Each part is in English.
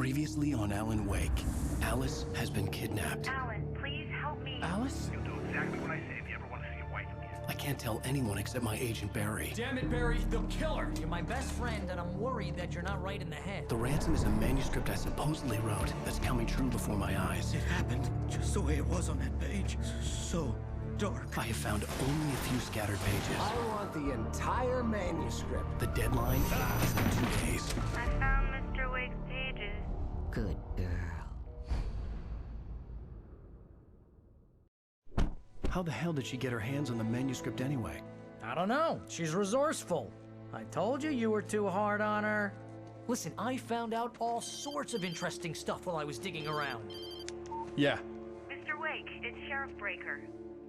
Previously on Alan Wake, Alice has been kidnapped. Alan, please help me. Alice? You'll do exactly what I say if you ever want to see your wife again. I can't tell anyone except my agent Barry. Damn it, Barry, they'll kill her! You're my best friend, and I'm worried that you're not right in the head. The ransom is a manuscript I supposedly wrote that's coming true before my eyes. It happened just the way it was on that page. So dark. I have found only a few scattered pages. I want the entire manuscript. The deadline is in 2 days. I found Mr. Wake's pages. Good girl. How the hell did she get her hands on the manuscript anyway? I don't know. She's resourceful. I told you you were too hard on her. Listen, I found out all sorts of interesting stuff while I was digging around. Yeah. Mr. Wake, it's Sheriff Breaker.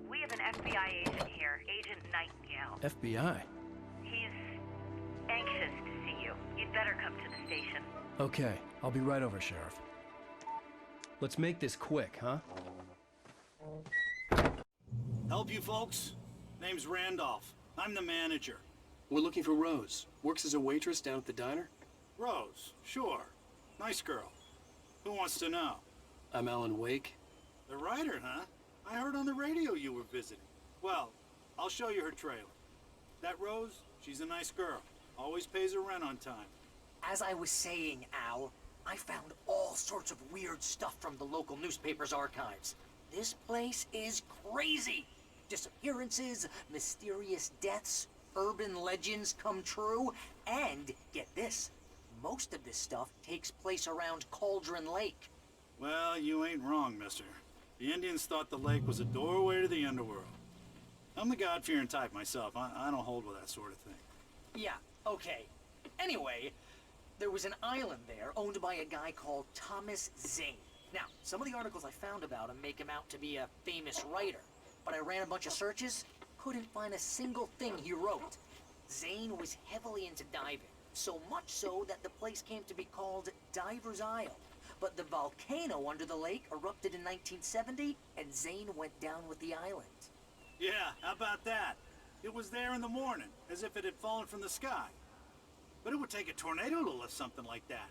We have an FBI agent here, Agent Nightingale. FBI? He's anxious to see you. You'd better come to the station. Okay, I'll be right over, Sheriff. Let's make this quick, huh? Help you folks? Name's Randolph. I'm the manager. We're looking for Rose. Works as a waitress down at the diner. Rose, sure. Nice girl. Who wants to know? I'm Alan Wake. The writer, huh? I heard on the radio you were visiting. Well, I'll show you her trailer. That Rose, she's a nice girl. Always pays her rent on time. As I was saying, Al, I found all sorts of weird stuff from the local newspaper's archives. This place is crazy. Disappearances, mysterious deaths, urban legends come true, and get this, most of this stuff takes place around Cauldron Lake. Well, you ain't wrong, mister. The Indians thought the lake was a doorway to the underworld. I'm the God-fearing type myself. I don't hold with that sort of thing. Yeah, okay. Anyway, there was an island there owned by a guy called Thomas Zane. Now, some of the articles I found about him make him out to be a famous writer, but I ran a bunch of searches, couldn't find a single thing he wrote. Zane was heavily into diving, so much so that the place came to be called Diver's Isle. But the volcano under the lake erupted in 1970, and Zane went down with the island. Yeah, how about that? It was there in the morning, as if it had fallen from the sky. But it would take a tornado to lift something like that.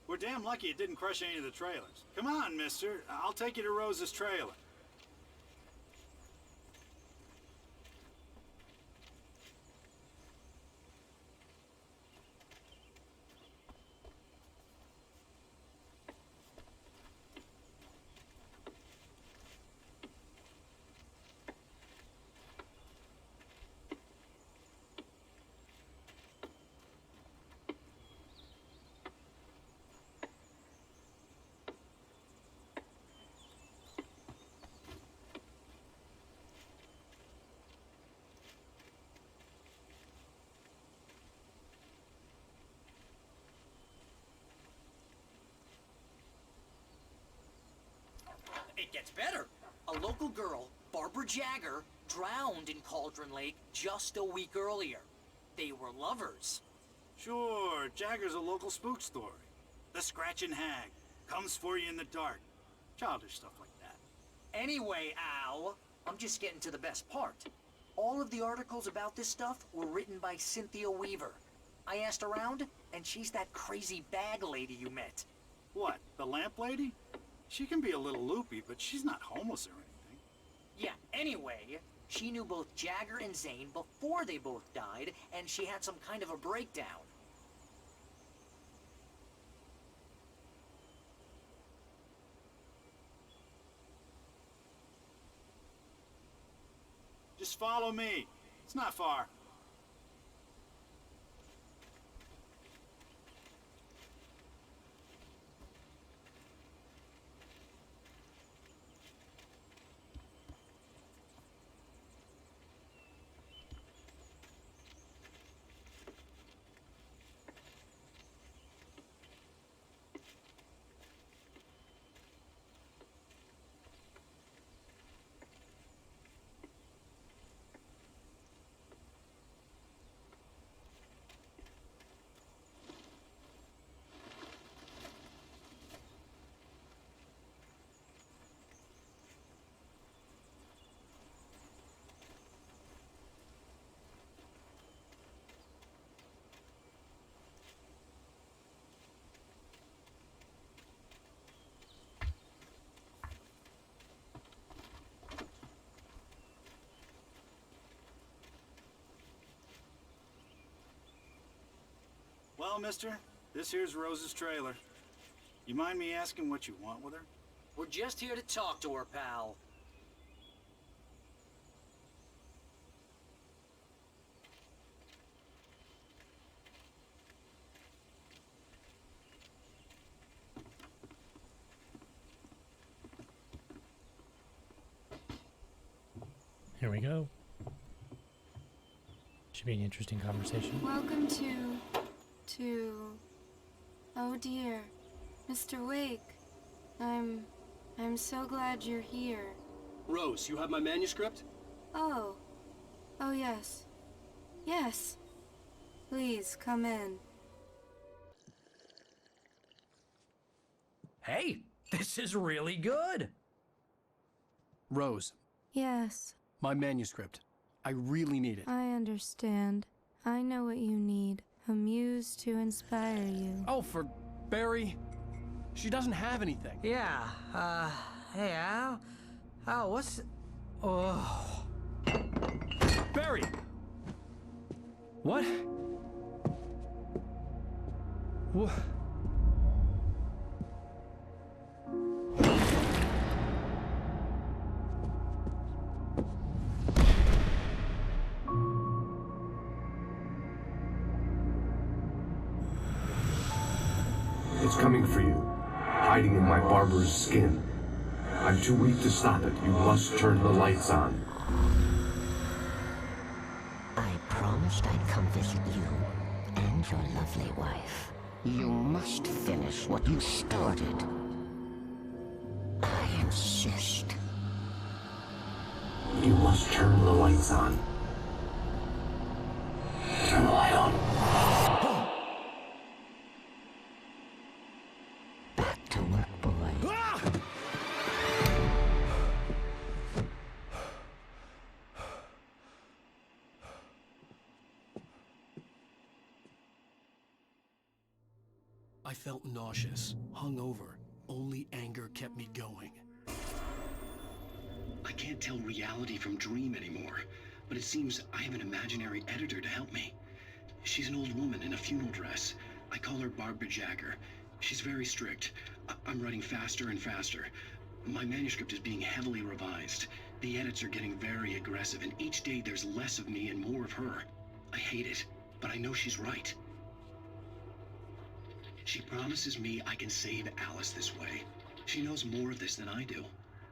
We're damn lucky it didn't crush any of the trailers. Come on, mister. I'll take you to Rose's trailer. It gets better. A local girl, Barbara Jagger, drowned in Cauldron Lake just a week earlier. They were lovers. Sure, Jagger's a local spook story. The Scratching Hag comes for you in the dark. Childish stuff like that. Anyway, Al, I'm just getting to the best part. All of the articles about this stuff were written by Cynthia Weaver. I asked around, and she's that crazy bag lady you met. What, the lamp lady? She can be a little loopy, but she's not homeless or anything. Yeah, anyway, she knew both Jagger and Zane before they both died, and she had some kind of a breakdown. Just follow me. It's not far. Well, mister, this here's Rose's trailer. You mind me asking what you want with her? We're just here to talk to her, pal. Here we go. Should be an interesting conversation. Welcome to... Oh dear, Mr. Wake. I'm so glad you're here. Rose, you have my manuscript? Oh. Oh yes. Yes. Please, come in. Hey, this is really good! Rose, Yes, my manuscript. I really need it. I understand. I know what you need. A muse to inspire you. Oh, for Barry. She doesn't have anything. Yeah, hey, Al? Oh, what's... Oh... Barry! What? What? It's coming for you, hiding in my barber's skin. I'm too weak to stop it. You must turn the lights on. I promised I'd come visit you and your lovely wife. You must finish what you started. I insist. You must turn the lights on. Turn the light on. Back to work, boy. I felt nauseous, hungover. Only anger kept me going. I can't tell reality from dream anymore, but it seems I have an imaginary editor to help me. She's an old woman in a funeral dress. I call her Barbara Jagger. She's very strict. I'm writing faster and faster. My manuscript is being heavily revised. The edits are getting very aggressive, and each day there's less of me and more of her. I hate it, but I know she's right. She promises me I can save Alice this way. She knows more of this than I do.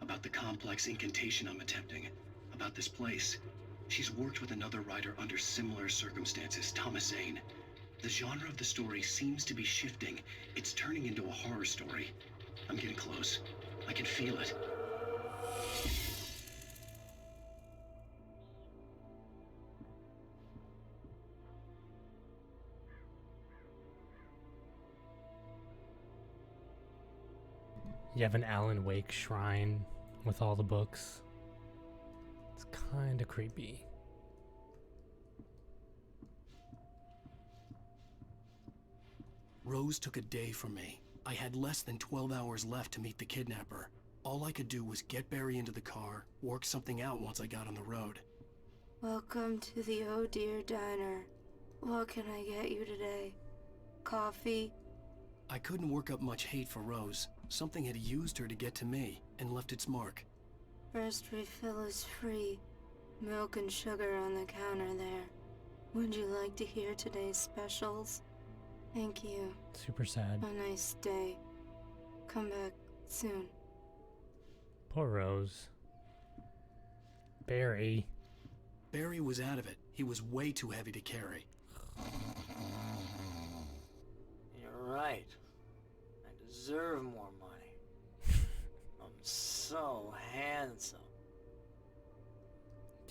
About the complex incantation I'm attempting. About this place. She's worked with another writer under similar circumstances, Thomas Zane. The genre of the story seems to be shifting. It's turning into a horror story. I'm getting close. I can feel it. You have an Alan Wake shrine with all the books. It's kind of creepy. Rose took a day from me. I had less than 12 hours left to meet the kidnapper. All I could do was get Barry into the car, work something out once I got on the road. Welcome to the Oh Dear Diner. What can I get you today? Coffee? I couldn't work up much hate for Rose. Something had used her to get to me, and left its mark. First refill is free. Milk and sugar on the counter there. Would you like to hear today's specials? Thank you. Super sad. A nice day. Come back soon. Poor Rose. Barry. Barry was out of it. He was way too heavy to carry. You're right. I deserve more money. I'm so handsome.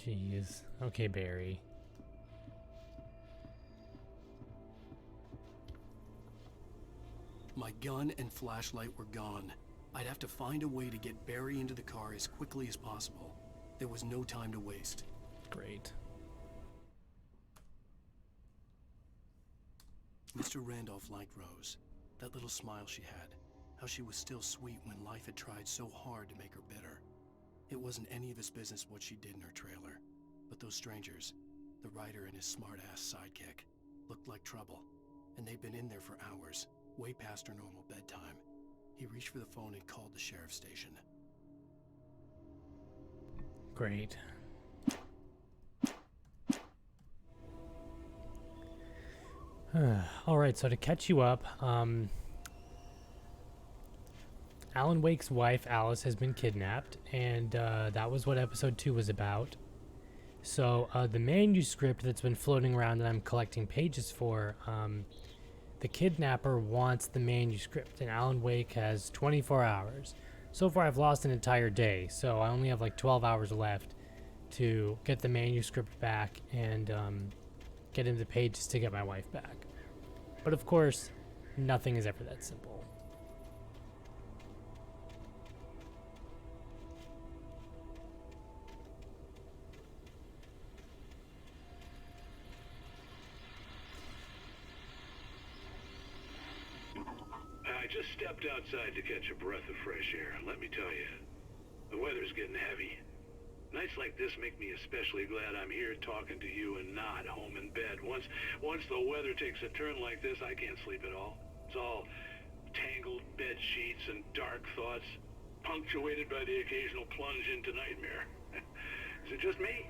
Jeez. Okay, Barry. My gun and flashlight were gone. I'd have to find a way to get Barry into the car as quickly as possible. There was no time to waste. Great. Mr. Randolph liked Rose. That little smile she had. How she was still sweet when life had tried so hard to make her bitter. It wasn't any of his business what she did in her trailer. But those strangers, the writer and his smart-ass sidekick, looked like trouble. and they'd been in there for hours, way past her normal bedtime. He reached for the phone and called the sheriff's station. Great. Alright, so to catch you up, Alan Wake's wife, Alice, has been kidnapped, and that was what episode 2 was about. So, the manuscript that's been floating around that I'm collecting pages for, the kidnapper wants the manuscript, and Alan Wake has 24 hours. So far, I've lost an entire day, so I only have like 12 hours left to get the manuscript back and get into the pages to get my wife back. But of course, nothing is ever that simple. I just stepped outside to catch a breath of fresh air, and let me tell you, the weather's getting heavy. Nights like this make me especially glad I'm here talking to you and not home in bed. Once the weather takes a turn like this, I can't sleep at all. It's all tangled bed sheets and dark thoughts, punctuated by the occasional plunge into nightmare. Is it just me?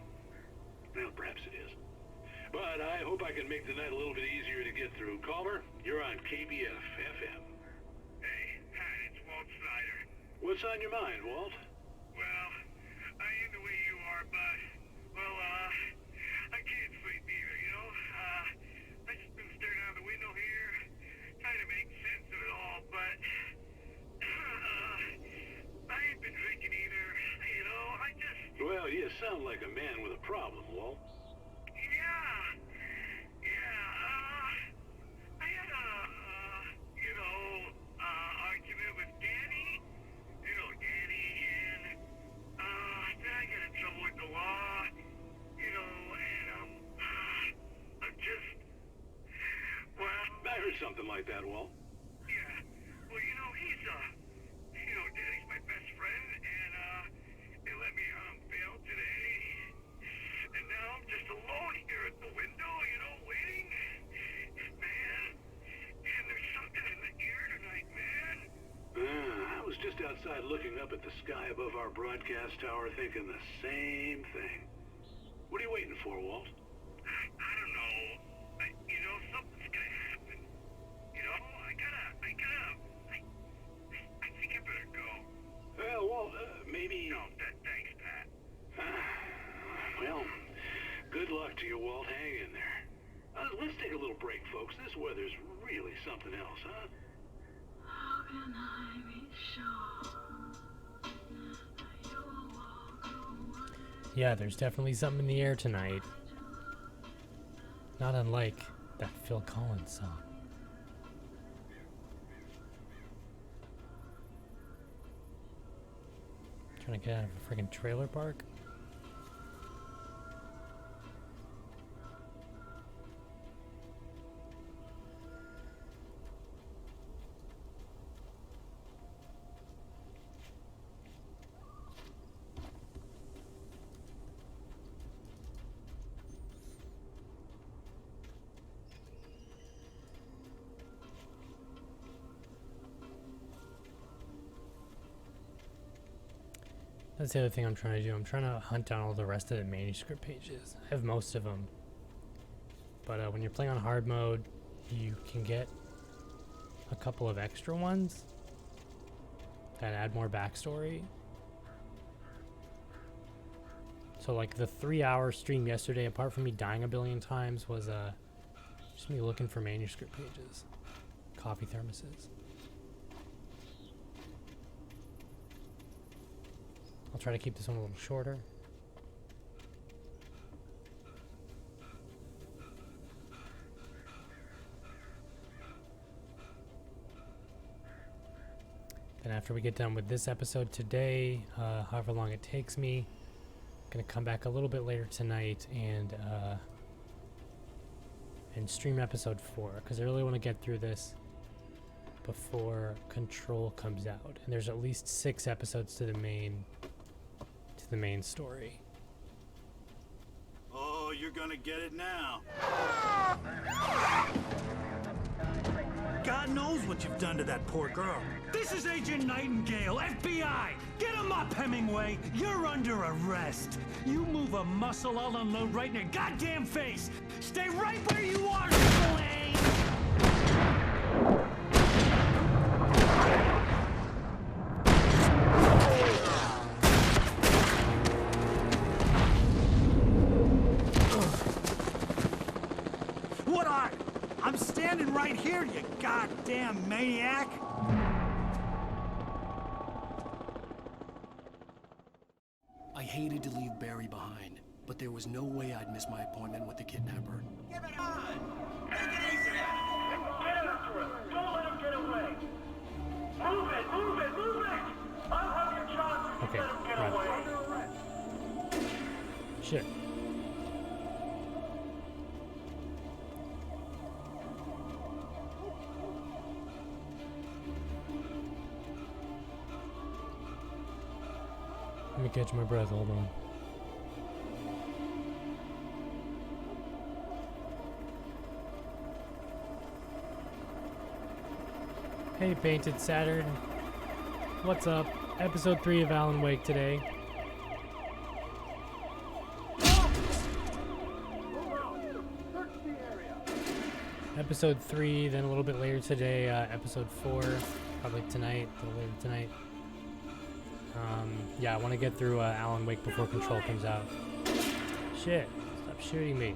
Well, perhaps it is. But I hope I can make the night a little bit easier to get through. Caller, you're on KBF FM. Hey, hi, it's Walt Snyder. What's on your mind, Walt? Well, I am the way you are, but, well, I can't sleep either, you know? I just been staring out the window here, trying to make sense of it all, but, I ain't been drinking either, you know? I just... Well, you sound like a man with a problem, Walt. I had a, argument with Danny. You know Danny, and, then I got in trouble with the law, you know, and, I'm just, well... I heard something like that, Walt. Yeah, well, you know, Danny's my best friend, and, they let me on bail today, and now I'm just alone here at the window, you know, waiting, man, and there's something in the air tonight, man. I was just outside looking up at the sky above our broadcast tower thinking the same thing. What are you waiting for, Walt? I don't know. You know, something's gonna happen. You know, I think I better go. Well, Walt, maybe... No, thanks, Pat. Well, good luck to you, Walt. Hang in there. Let's take a little break, folks. This weather's really something else, huh? How can I be sure you'll walk away? Yeah, there's definitely something in the air tonight. Not unlike that Phil Collins song. Trying to get out of a friggin' trailer park? That's the other thing I'm trying to do. I'm trying to hunt down all the rest of the manuscript pages. I have most of them. But when you're playing on hard mode, you can get a couple of extra ones that add more backstory. So like the 3-hour stream yesterday, apart from me dying a billion times, was just me looking for manuscript pages. Coffee thermoses. I'll try to keep this one a little shorter. Then after we get done with this episode today, however long it takes me, I'm gonna come back a little bit later tonight and stream episode 4, because I really want to get through this before Control comes out. And there's at least 6 episodes to the main story. Oh, you're gonna get it now. God knows what you've done to that poor girl. This is Agent Nightingale, FBI! Get him up, Hemingway! You're under arrest! You move a muscle, I'll unload right in your goddamn face! Stay right where you are, Slane! What are? I'm standing right here, you goddamn maniac! I hated to leave Barry behind, but there was no way I'd miss my appointment with the kidnapper. Give it on! Take it easy! Get after him! Don't let him get away! Move it! Move it! Move it! I'll have your chance if you let him get away! Under arrest! Shit. Let me catch my breath, hold on. Hey Painted Saturn. What's up? Episode 3 of Alan Wake today. Episode 3, then a little bit later today, episode 4, probably tonight, a little later tonight. Yeah, I want to get through Alan Wake before Control comes out. Shit, stop shooting me.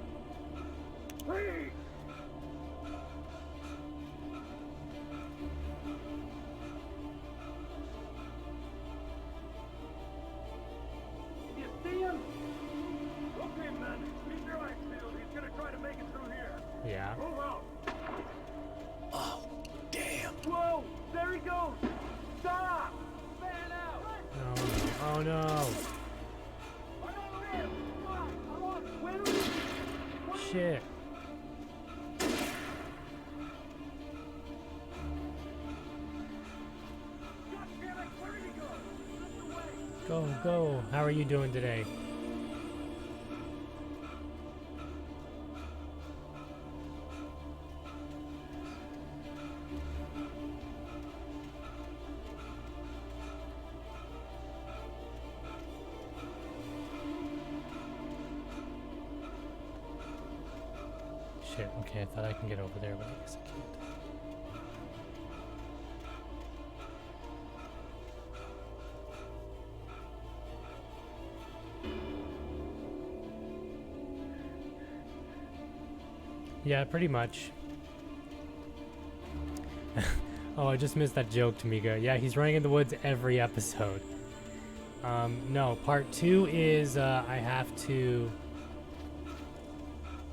You see him? Okay, man. Keep your eyes peeled. He's gonna try to make it through here. Yeah. Move out. Oh, damn. Whoa! There he goes! Stop! Fan out! Oh no. Shit. Go, go. How are you doing today? Shit, okay, I thought I can get over there, but I guess I can't. Yeah, pretty much. Oh, I just missed that joke, Tamika. Yeah, he's running in the woods every episode. No, part 2 is, I have to...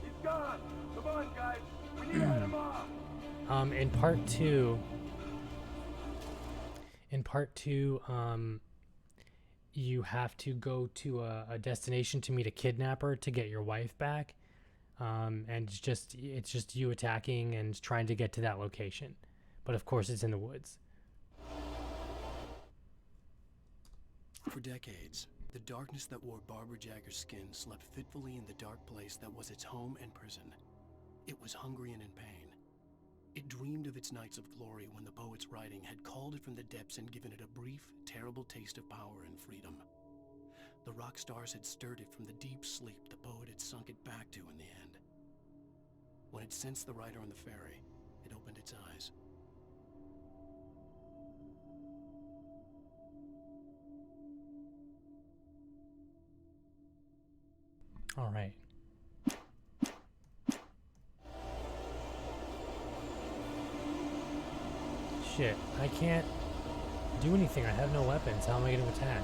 He's gone! Come on, guys! We need to head him off! In part 2... In part 2, you have to go to a destination to meet a kidnapper to get your wife back. And it's just you attacking and trying to get to that location. But of course it's in the woods. For decades, the darkness that wore Barbara Jagger's skin slept fitfully in the dark place that was its home and prison. It was hungry and in pain. It dreamed of its nights of glory when the poet's writing had called it from the depths and given it a brief, terrible taste of power and freedom. The rock stars had stirred it from the deep sleep the poet had sunk it back to in the end. When it sensed the writer on the ferry, it opened its eyes. All right. Shit, I can't do anything. I have no weapons. How am I going to attack?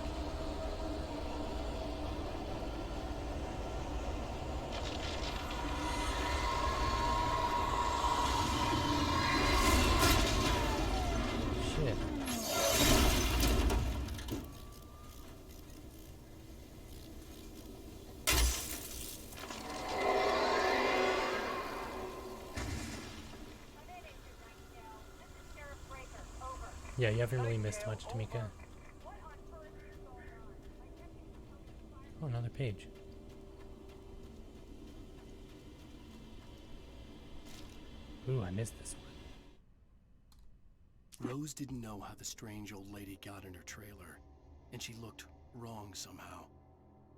Shit. Yeah, you haven't really missed much, Tamika. Oh, another page. Ooh, I missed this one. Rose didn't know how the strange old lady got in her trailer, and she looked wrong somehow.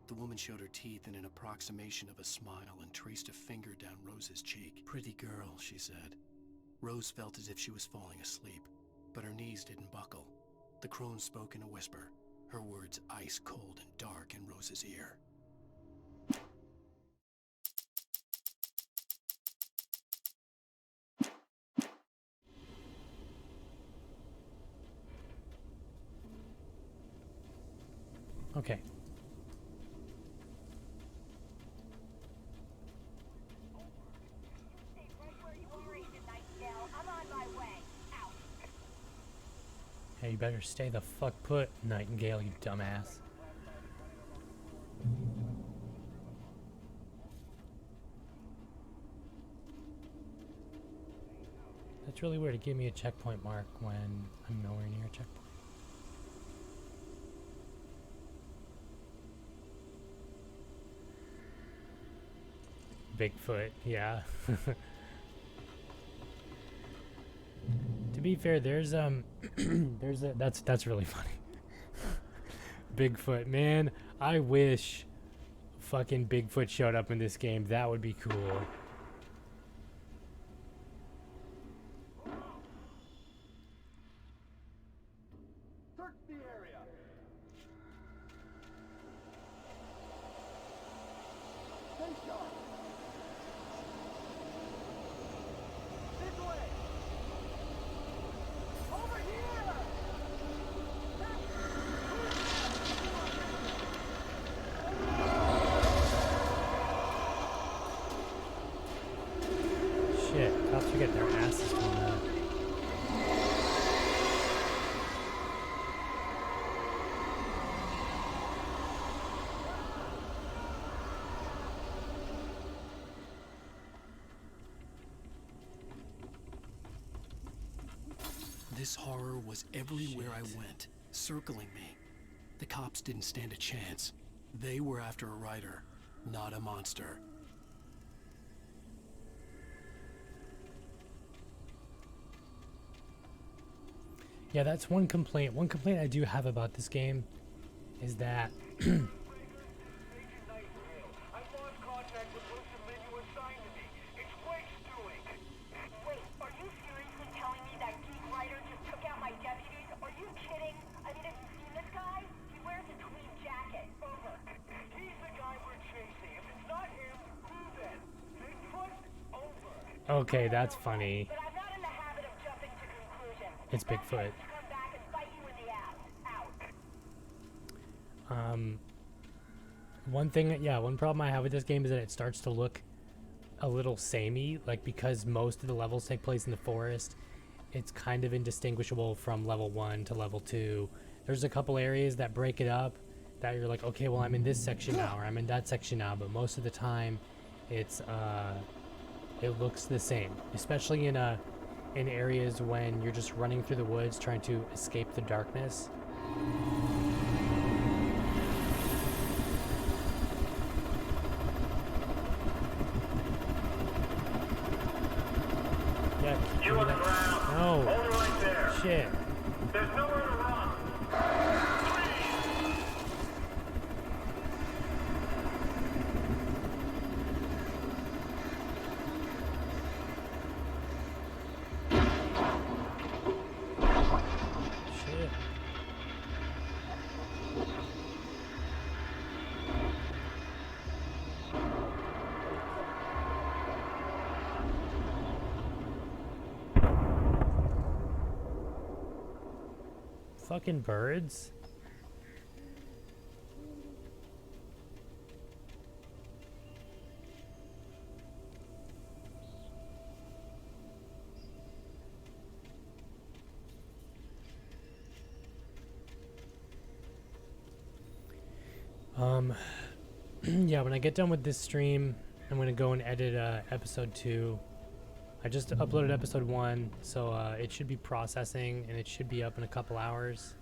The woman showed her teeth in an approximation of a smile and traced a finger down Rose's cheek. "Pretty girl," she said. Rose felt as if she was falling asleep, but her knees didn't buckle. The crone spoke in a whisper, her words ice cold and dark in Rose's ear. Okay. Hey, you better stay the fuck put, Nightingale, you dumbass. That's really weird to give me a checkpoint mark when I'm nowhere near a checkpoint. Bigfoot, yeah. To be fair, there's that's really funny. Bigfoot, man, I wish fucking Bigfoot showed up in this game. That would be cool. Search the area. Stay sharp. This way. Over here. Shit, cops are getting their asses torn up. This horror was everywhere I went, circling me. The cops didn't stand a chance. They were after a writer, not a monster. Yeah, that's one complaint. One complaint I do have about this game is that okay, that's funny. It's Bigfoot. One thing, yeah, one problem I have with this game is that it starts to look a little samey, like because most of the levels take place in the forest, it's kind of indistinguishable from level 1 to level 2. There's a couple areas that break it up that you're like, okay, well, I'm in this section now, or I'm in that section now, but most of the time it's it looks the same, especially in areas when you're just running through the woods trying to escape the darkness. Yeah, You on the ground. no. Hold it right there. Shit. There's nowhere to run. Shit. Fucking birds. Yeah, when I get done with this stream, I'm gonna go and edit episode 2. I just uploaded episode 1, so it should be processing and it should be up in a couple hours.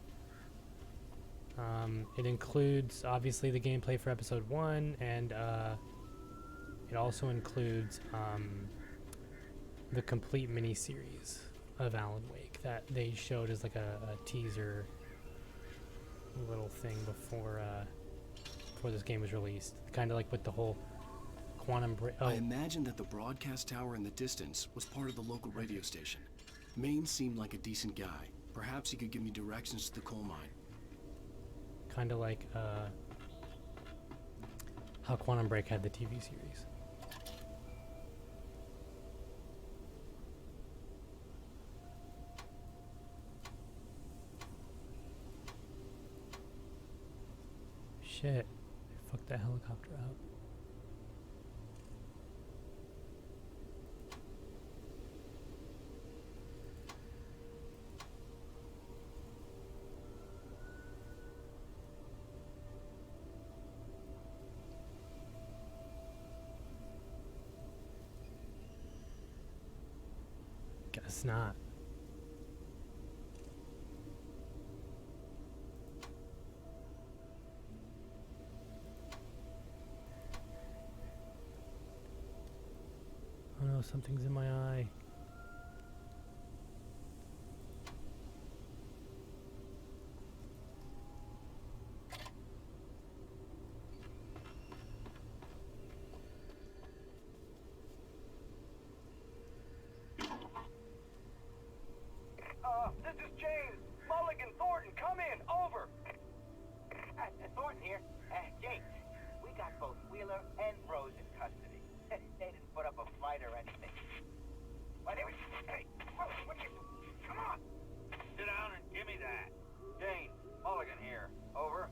It includes obviously the gameplay for episode 1, and it also includes the complete mini-series of Alan Wake. that they showed as like a teaser little thing before this game was released. Kind of like with the whole quantum break. I imagine that the broadcast tower in the distance was part of the local radio station. Maine seemed like a decent guy. Perhaps he could give me directions to the coal mine. Kind of like how Quantum Break had the TV series. Shit. Fuck that helicopter up. Guess not. Oh no, something's in my eye. This is James. Mulligan, Thornton, come in. Over. Thornton here. James, we got both Wheeler and Rose in custody. They didn't put up a fight or anything. Why, they were... Hey, what are you... Come on. Sit down and give me that. James, Mulligan here. Over.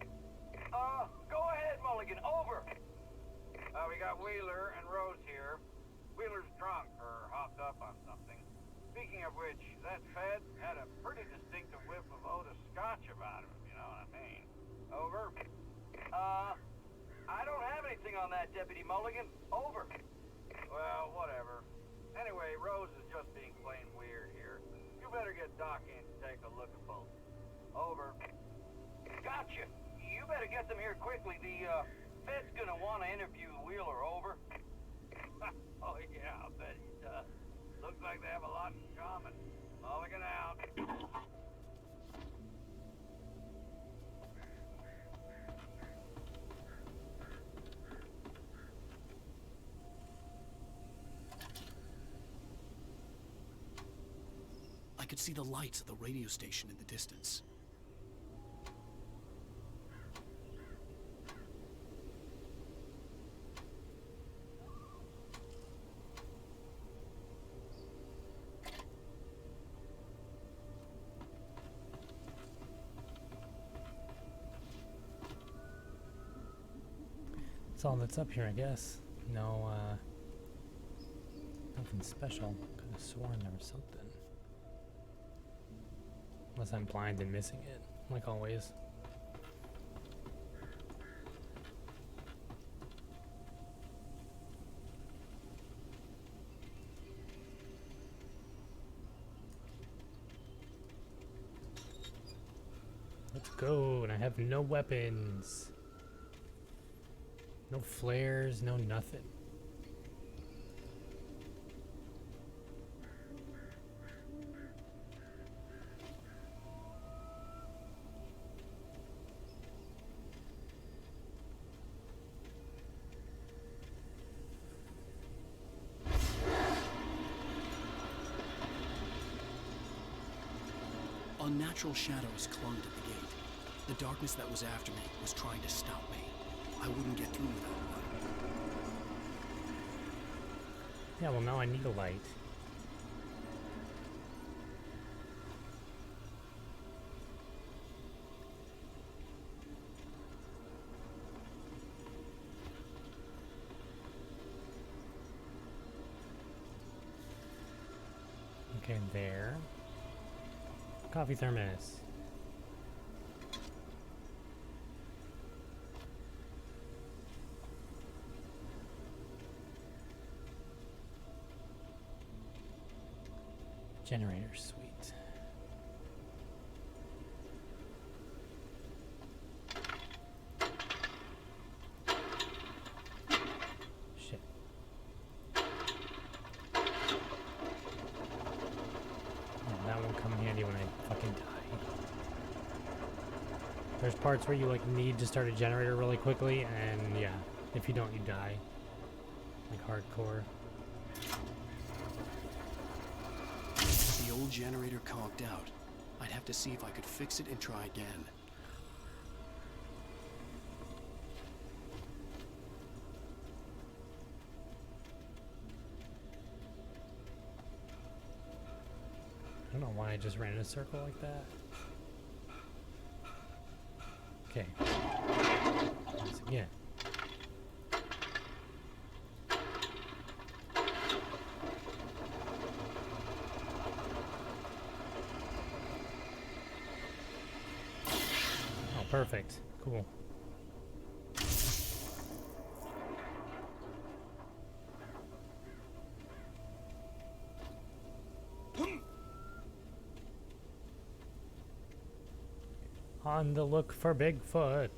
Go ahead, Mulligan. Over. We got Wheeler and Rose here. Wheeler's drunk or hopped up on something. Speaking of which, that Fed had a pretty distinctive whiff of Otis Scotch about him, if you know what I mean. Over. I don't have anything on that, Deputy Mulligan. Over. Well, whatever. Anyway, Rose is just being plain weird here. You better get Doc in to take a look at both. Over. Gotcha. You better get them here quickly. The, Fed's gonna want to interview Wheeler. Over. Oh, yeah, I'll bet he does. Looks like they have a lot in common. Mulligan out. I could see the lights of the radio station in the distance. That's all that's up here, I guess. No, nothing special. Could have sworn there was something. Unless I'm blind and missing it, like always. Let's go, and I have no weapons. No flares, no nothing. Unnatural shadows clung to the gate. The darkness that was after me was trying to stop me. I wouldn't get through without a light. Yeah, well now I need a light. Okay, there. Coffee thermos. Generator, sweet. Shit. Yeah, that won't come in handy There's parts where you like need to start a generator really quickly, and yeah, if you don't, you die. Like hardcore. The old generator conked out. I'd have to see if I could fix it and try again. I don't know why I just ran in a circle like that. Okay. Once again. Oh, perfect. Cool. On the look for Bigfoot.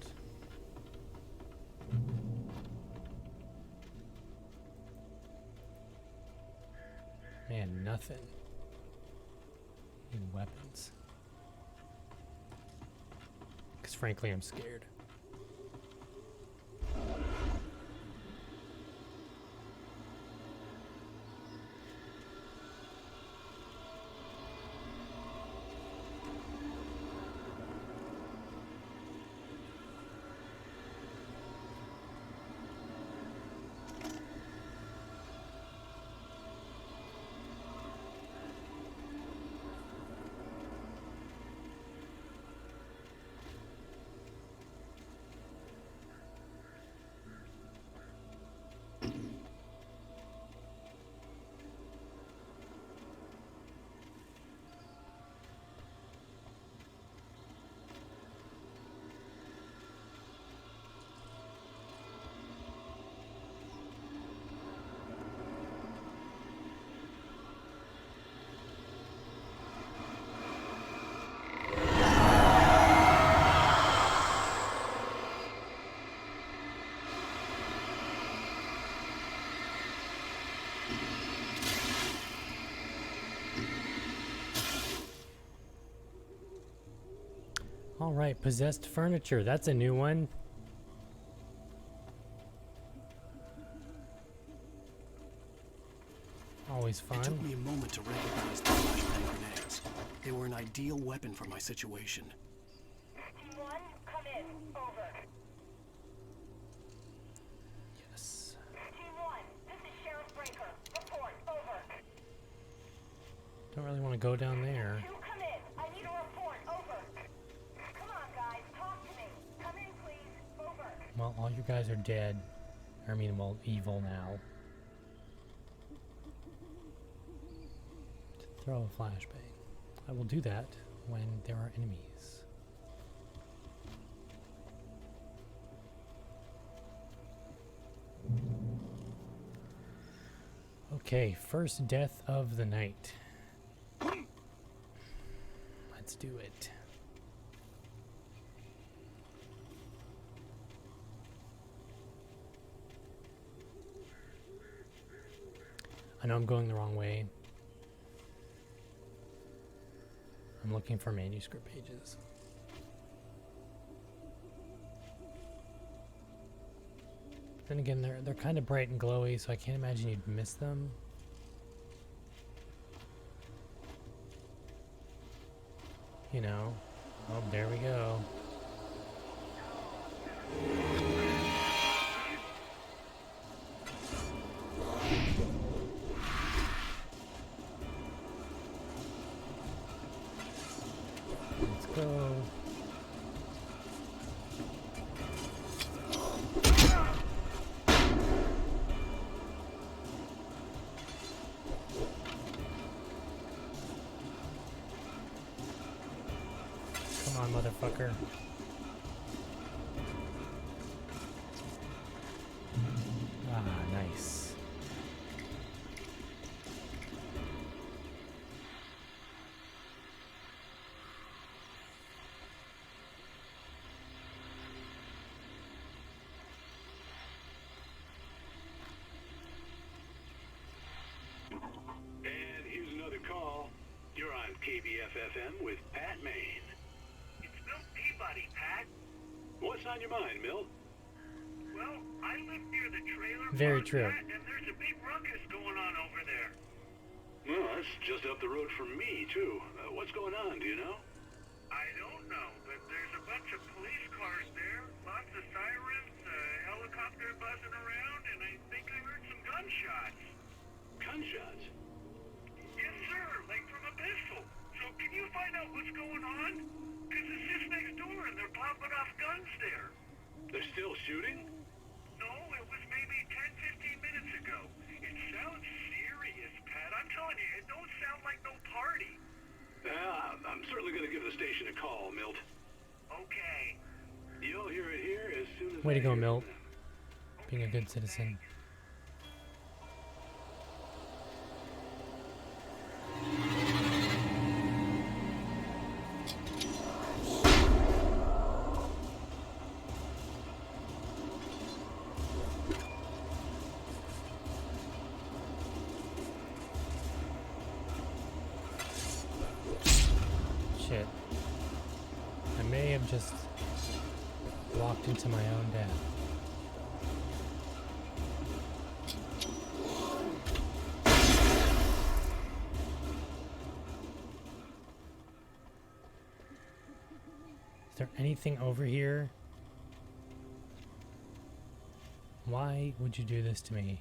Man, nothing. In weapons. Because frankly, I'm scared. Alright, possessed furniture. That's a new one. Always fun. It took me a moment to recognize the flashbang grenades. They were an ideal weapon for my situation. Team 1, come in. Over. Yes. Team 1, this is Sheriff Breaker. Report. Over. Don't really want to go down there. 2, come in. I need a report. Over. Come on, guys. Talk to me. Come in, please. Over. Well, all you guys are dead. I mean, well, evil now. Throw a flashbang. I will do that when there are enemies. Okay, first death of the night. Let's do it. I know I'm going the wrong way. I'm looking for manuscript pages. Then again, they're kind of bright and glowy, so I can't imagine you'd miss them. You know. Oh, there we go. Let's go. Come on, motherfucker. Ah, nice. And here's another call. You're on KBF-FM with Pat Maine. It's Bill Peabody, on your mind, Milt? Well, I live near the trailer Very park, true. and there's a big ruckus going on over there. Well, that's just up the road from me, too. What's going on, do you know? I don't know, but there's a bunch of police cars there, lots of sirens, a helicopter buzzing around, and I think I heard some gunshots. Gunshots? Yes, sir, like from a pistol. So can you find out what's going on? Because it's just next door and they're popping off guns there. They're still shooting? No, it was maybe 10, 15 minutes ago. It sounds serious, Pat. I'm telling you, it don't sound like no party. I'm certainly going to give the station a call, Milt. Okay. You'll hear it here as soon as Way to I go, hear Milt. from them. Being a good citizen. Shit. I may have just walked into my own death. Is there anything over here? Why would you do this to me?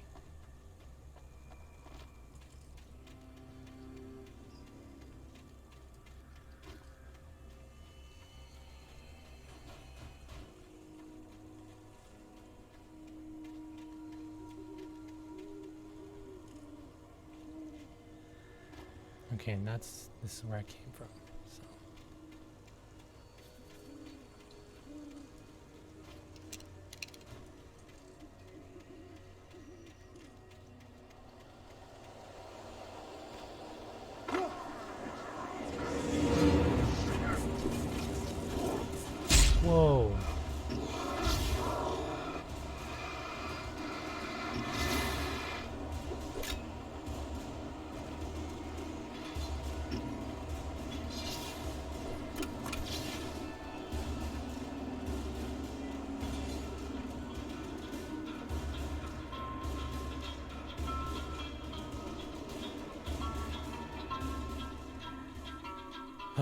Okay, and this is where I came from. So. Whoa.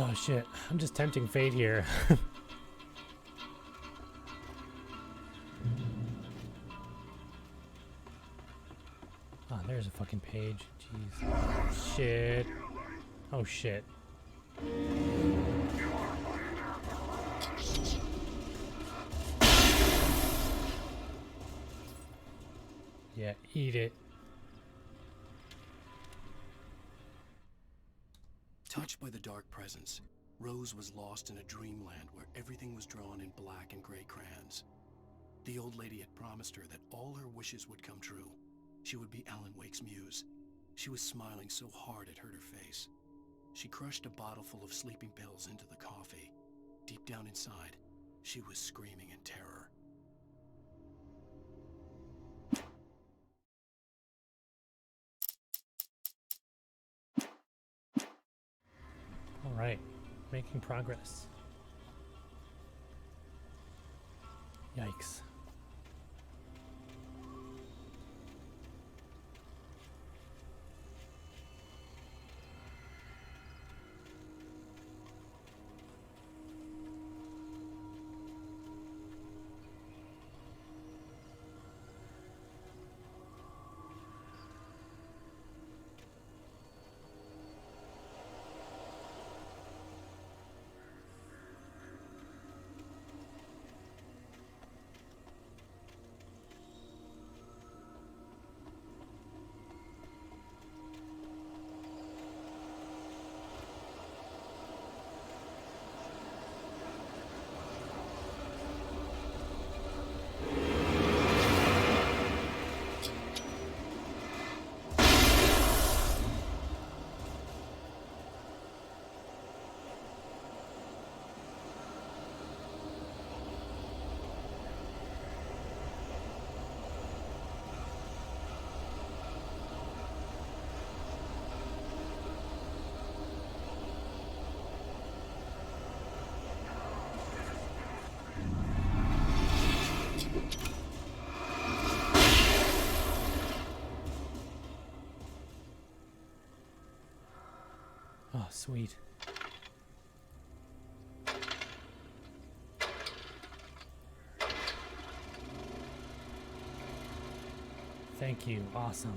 Oh shit, I'm just tempting fate here. Oh, there's a fucking page. Jeez. Shit. Oh shit. Yeah, eat it. Touched by the dark presence, Rose was lost in a dreamland where everything was drawn in black and gray crayons. The old lady had promised her that all her wishes would come true. She would be Alan Wake's muse. She was smiling so hard it hurt her face. She crushed a bottle full of sleeping pills into the coffee. Deep down inside, she was screaming in terror. Alright, making progress. Yikes. Sweet. Thank you. Awesome.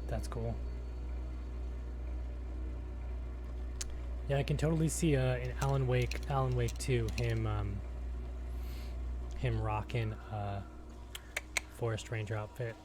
That's cool. Yeah, I can totally see in Alan Wake 2 him rocking forest ranger outfit.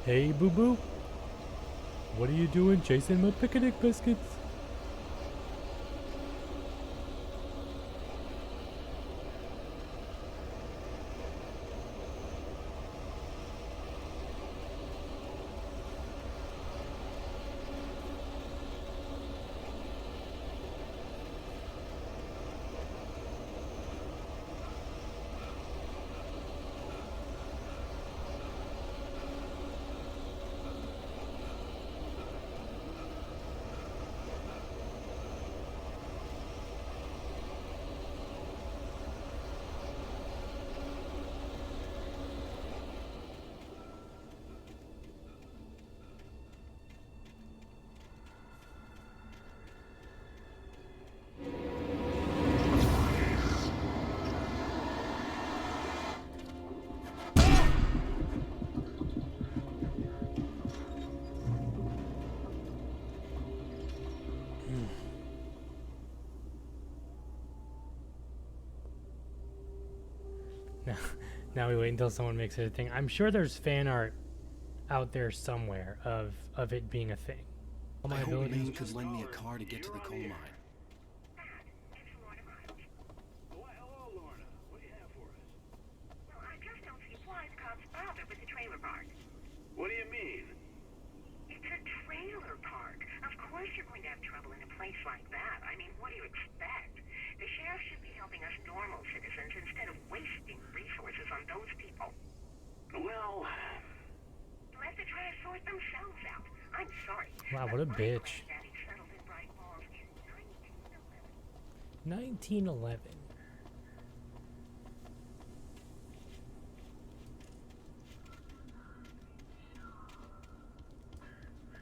Hey, boo-boo. What are you doing chasing my picnic biscuits? Now we wait until someone makes it a thing. I'm sure there's fan art out there somewhere of it being a thing. All my I hope abilities. Maine could lend me a car to get to the coal mine. Well, hello, Lorna. What do you have for us? Well, I just don't see why the cops bother with the trailer park. What do you mean? It's a trailer park. Of course you're going to have trouble in a place like that. I mean, what do you expect? The sheriff should be helping us normal citizens instead of wasting resources on those people. Well, let the trash sort themselves out. I'm sorry. Wow, what a bitch. Daddy settled in Bright Falls in 1911.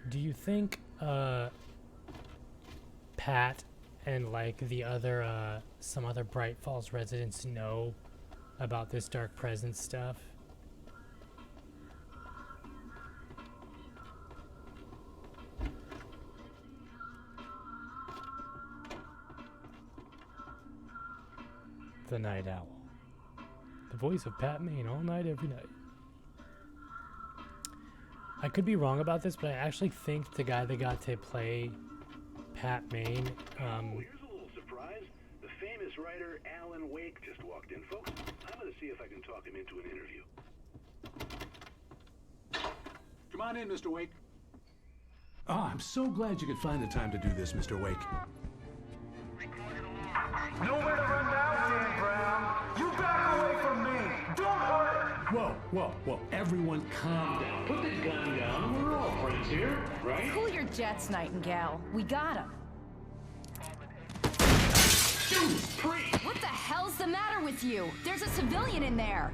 Do you think Pat and like the other some other Bright Falls residents know about this Dark Presence stuff? The Night Owl. The voice of Pat Maine all night, every night. I could be wrong about this, but I actually think the guy that got to play Pat, Maine. Here's a little surprise. The famous writer Alan Wake just walked in, folks. I'm gonna see if I can talk him into an interview. Come on in, Mr. Wake. Oh, I'm so glad you could find the time to do this, Mr. Wake. Nowhere to run now, Dan Brown. You back away from me. Don't hurt her. Whoa. Everyone calm down. Put the gun down. We're all friends here, right? Cool your jets, Nightingale. We got him. What the hell's the matter with you? There's a civilian in there.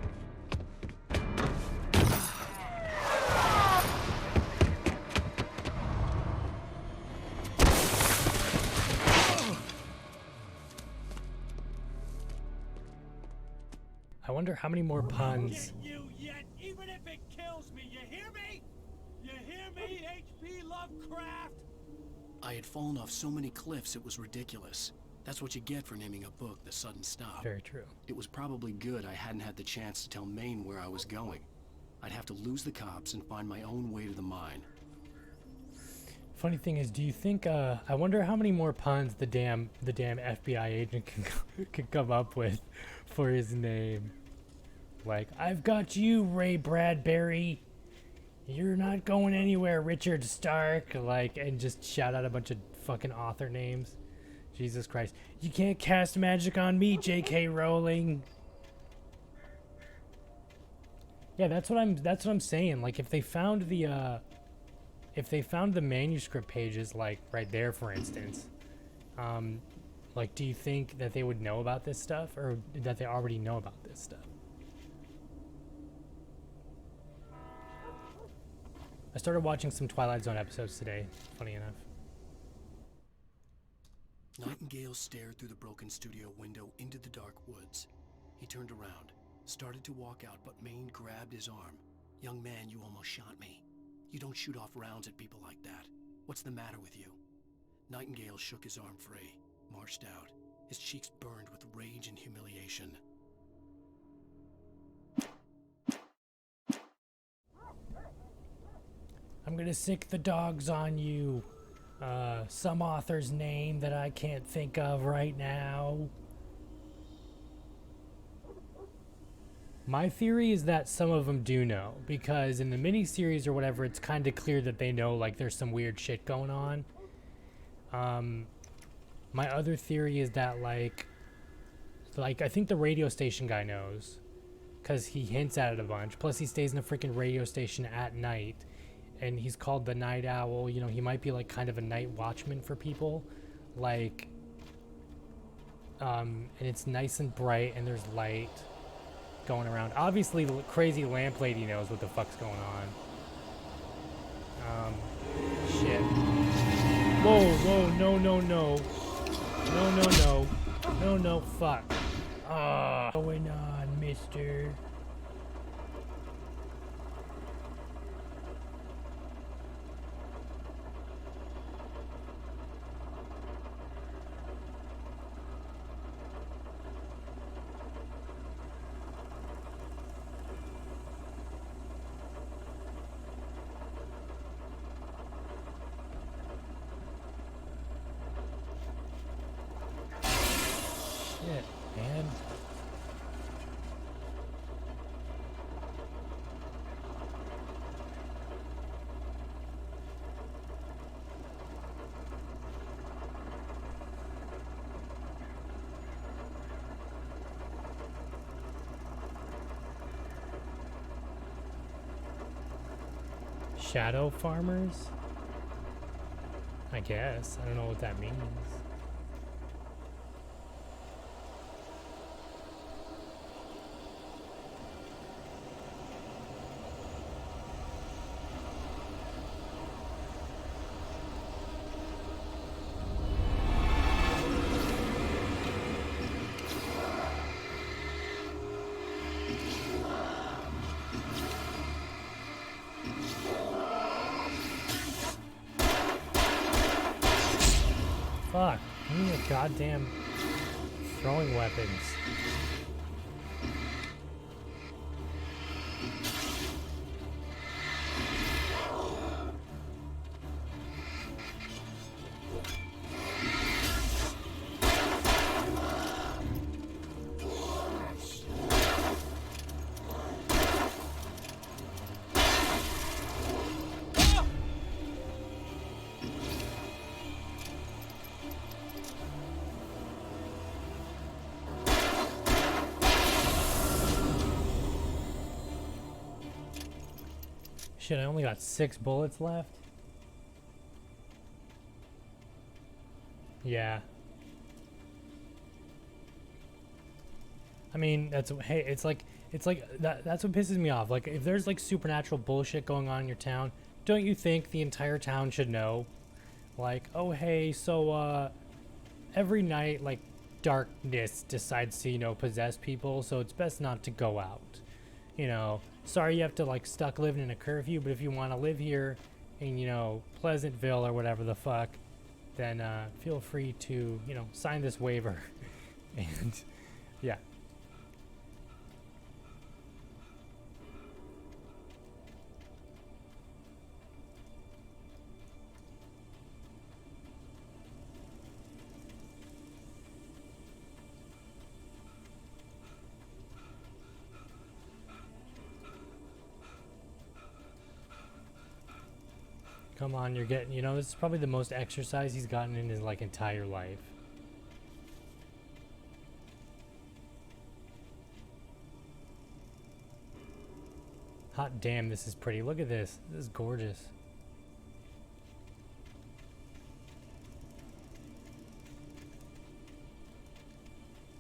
I wonder how many more puns. You yet, even if it kills me. You hear me? You hear me, H.P. Lovecraft? I had fallen off so many cliffs it was ridiculous. That's what you get for naming a book The Sudden Stop. Very true. It was probably good I hadn't had the chance to tell Maine where I was going. I'd have to lose the cops and find my own way to the mine. Funny thing is, do you think? I wonder how many more puns the damn FBI agent can come up with for his name. Like, I've got you, Ray Bradbury. You're not going anywhere, Richard Stark. Like, and just shout out a bunch of fucking author names. Jesus Christ. You can't cast magic on me, J.K. Rowling. Yeah, that's what I'm saying. Like, if they found the manuscript pages, like right there, for instance, like, do you think that they would know about this stuff, or that they already know about this stuff? I started watching some Twilight Zone episodes today, funny enough. Nightingale stared through the broken studio window into the dark woods. He turned around, started to walk out, but Maine grabbed his arm. "Young man, you almost shot me. You don't shoot off rounds at people like that. What's the matter with you?" Nightingale shook his arm free, marched out. His cheeks burned with rage and humiliation. I'm gonna sick the dogs on you. Some author's name that I can't think of right now. My theory is that some of them do know, because in the miniseries or whatever, it's kind of clear that they know, like, there's some weird shit going on. My other theory is that, like I think the radio station guy knows, because he hints at it a bunch. Plus, he stays in a freaking radio station at night, and he's called the Night Owl. You know, he might be, like, kind of a night watchman for people. Like, and it's nice and bright, and there's light going around. Obviously, the crazy lamp lady knows what the fuck's going on. Shit. Whoa, no, fuck. What's going on, mister? Shit, man. Shadow farmers? I guess. I don't know what that means. Fuck, I need a goddamn throwing weapons. Shit, I only got 6 bullets left. Yeah. I mean, that's hey, it's like that's what pisses me off. Like if there's like supernatural bullshit going on in your town, don't you think the entire town should know? Like, oh hey, so every night like darkness decides to, you know, possess people, so it's best not to go out. You know, sorry you have to like stuck living in a curfew, but if you want to live here in, you know, Pleasantville or whatever the fuck, then feel free to, you know, sign this waiver. And yeah. Come on, you're getting, you know, this is probably the most exercise he's gotten in his, like, entire life. Hot damn, this is pretty. Look at this. This is gorgeous.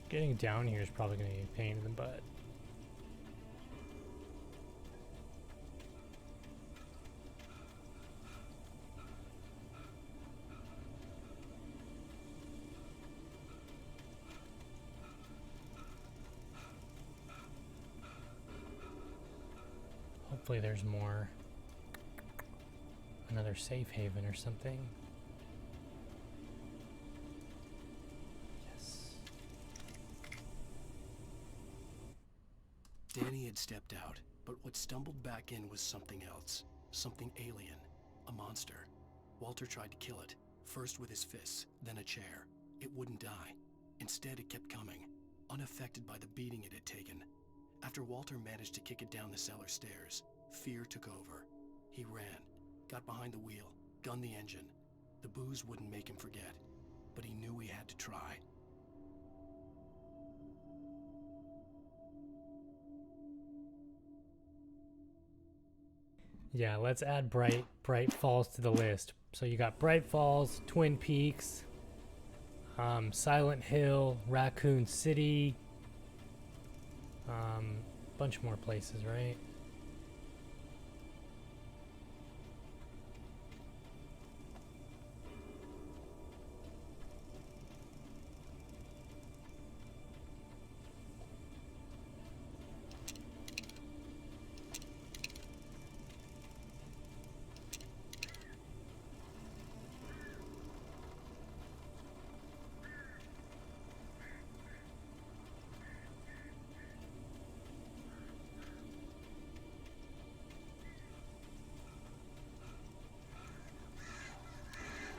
Getting down here is probably going to be a pain in the butt. Hopefully there's more. Another safe haven or something. Yes. Danny had stepped out, but what stumbled back in was something else. Something alien. A monster. Walter tried to kill it, first with his fists, then a chair. It wouldn't die. Instead, it kept coming, unaffected by the beating it had taken. After Walter managed to kick it down the cellar stairs, fear took over. He ran, got behind the wheel, gunned the engine. The booze wouldn't make him forget, but he knew he had to try. Yeah, let's add Bright Falls to the list. So you got Bright Falls, Twin Peaks, Silent Hill, Raccoon City, bunch more places, right?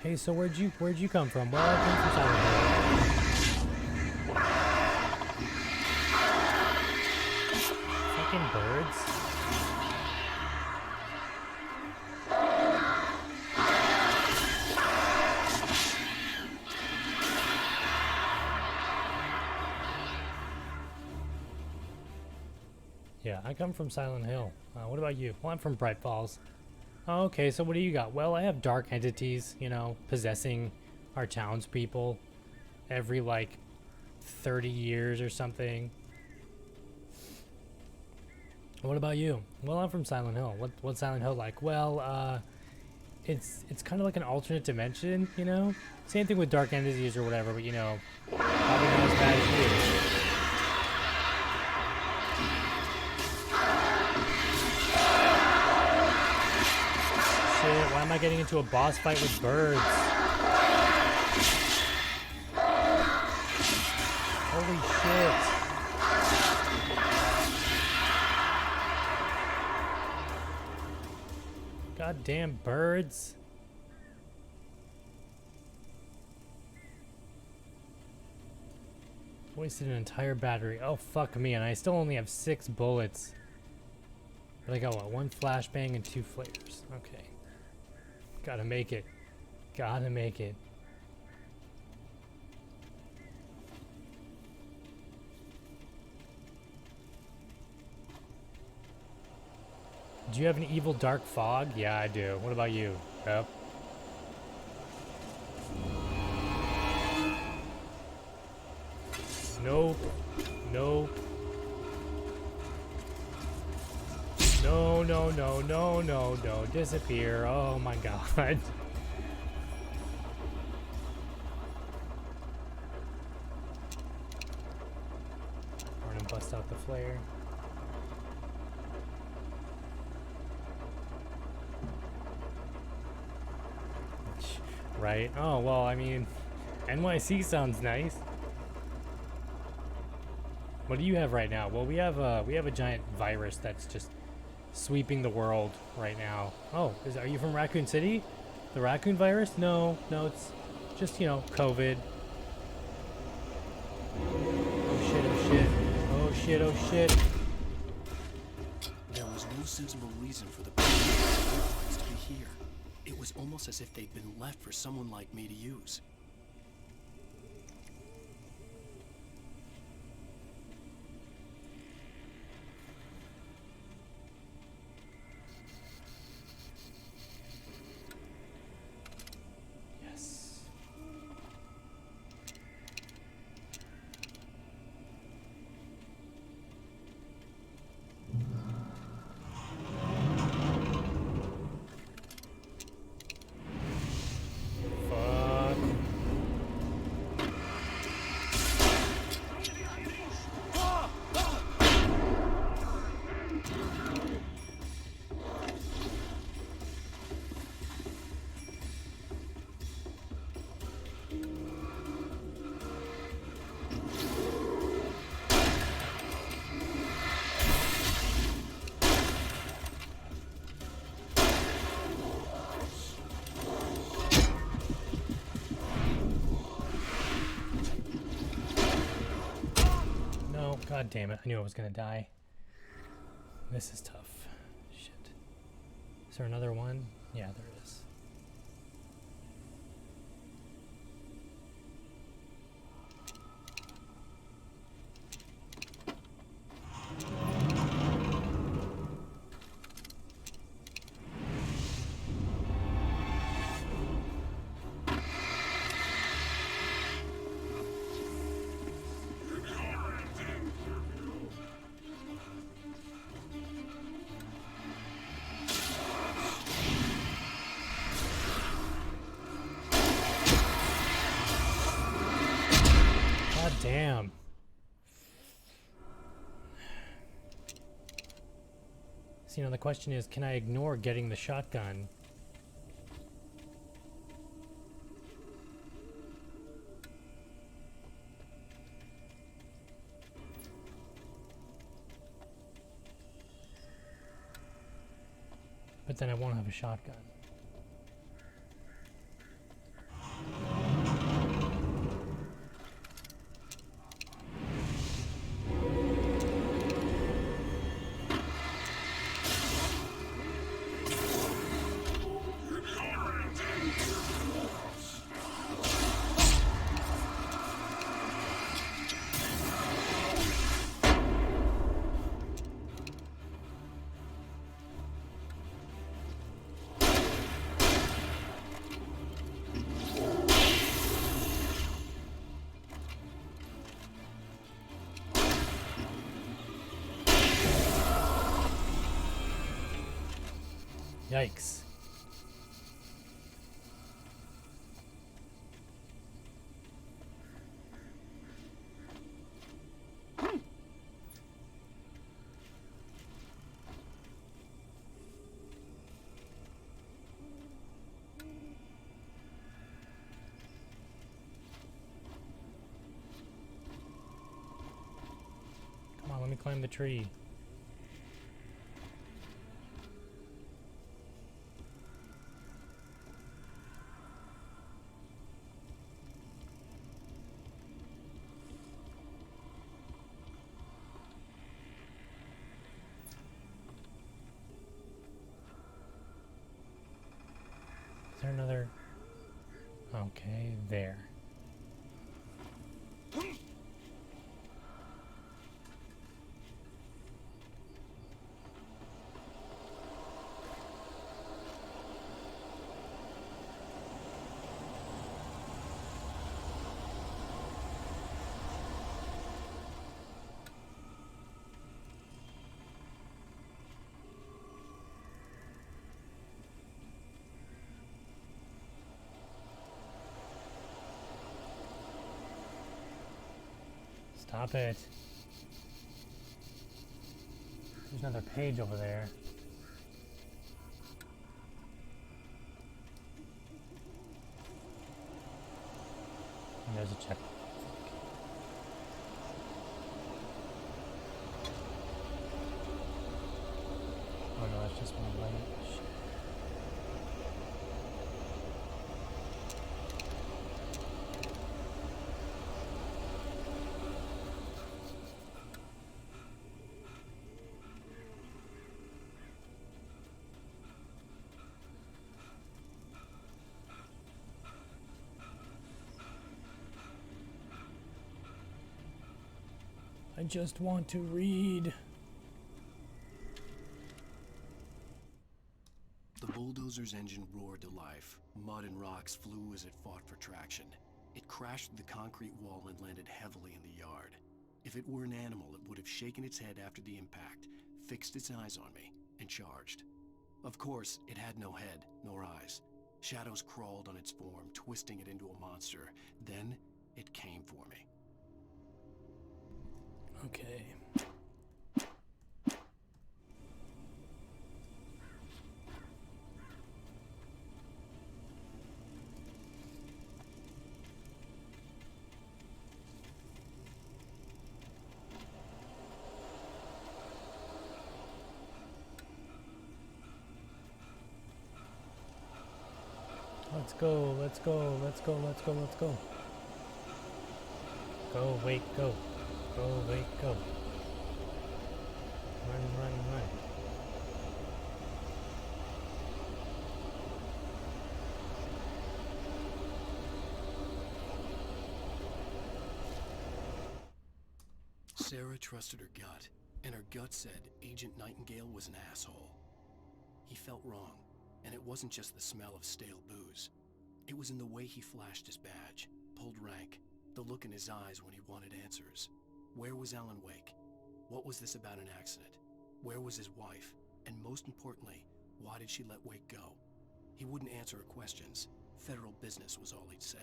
Hey, so where'd you come from? Well, I came from Silent Hill. Fucking birds. Yeah, I come from Silent Hill. What about you? Well, I'm from Bright Falls. Oh, okay, so what do you got? Well, I have dark entities, you know, possessing our townspeople every, like, 30 years or something. What about you? Well, I'm from Silent Hill. What's Silent Hill like? Well, it's kind of like an alternate dimension, you know? Same thing with dark entities or whatever, but, you know, probably not as bad as you. Why am I getting into a boss fight with birds? Holy shit. Goddamn birds. Wasted an entire battery. Oh, fuck me. And I still only have 6 bullets. But I got what? 1 flashbang and 2 flares. Okay. Gotta make it. Gotta make it. Do you have an evil dark fog? Yeah, I do. What about you? Yep. Nope. Nope. No, no, no, no, no, no. Disappear. Oh my god. We're gonna bust out the flare. Right? Oh, well, I mean, NYC sounds nice. What do you have right now? Well, we have a giant virus that's just sweeping the world right now. Oh, are you from Raccoon City? The raccoon virus? No, it's just, you know, COVID. Oh shit, oh shit. Oh shit, oh shit. There was no sensible reason for the pipelines to be here. It was almost as if they'd been left for someone like me to use. Yes. Fuck. No, god damn it. I knew I was gonna die. This is tough. Shit. Is there another one? Yeah, there is. God damn. So, you know, the question is, can I ignore getting the shotgun? But then I won't have a shotgun. Yikes. Come on, let me climb the tree. Is there another? Okay, there. Stop it. There's another page over there. And there's a check. Oh no, that's just one light. Shit. I just want to read. The bulldozer's engine roared to life. Mud and rocks flew as it fought for traction. It crashed through the concrete wall and landed heavily in the yard. If it were an animal, it would have shaken its head after the impact, fixed its eyes on me, and charged. Of course, it had no head, nor eyes. Shadows crawled on its form, twisting it into a monster. Then, it came for me. Okay. Let's go, let's go, let's go, let's go, let's go. Go, wait, go. Go, wait, go. Run, run, run. Sarah trusted her gut, and her gut said Agent Nightingale was an asshole. He felt wrong, and it wasn't just the smell of stale booze. It was in the way he flashed his badge, pulled rank, the look in his eyes when he wanted answers. Where was Alan Wake? What was this about an accident? Where was his wife? And most importantly, why did she let Wake go? He wouldn't answer her questions. Federal business was all he'd say.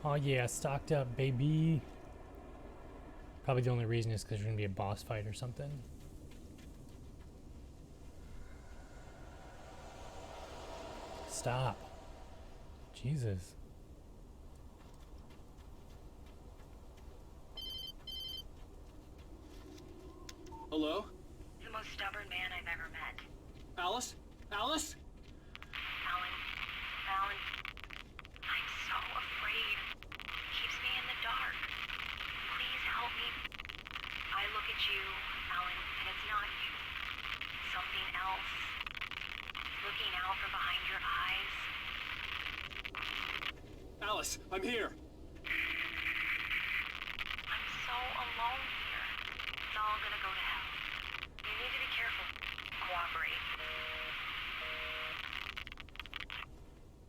Oh yeah, stocked up, baby. Probably the only reason is because there's gonna be a boss fight or something. Stop. Jesus. Hello? The most stubborn man I've ever met. Alice? Alice? Alan, I'm so afraid. He keeps me in the dark. Please help me. I look at you, Alan, and it's not you. Something else. Looking out from behind your eyes. Alice, I'm here. I'm so alone here. It's all gonna go to hell. You need to be careful. Cooperate.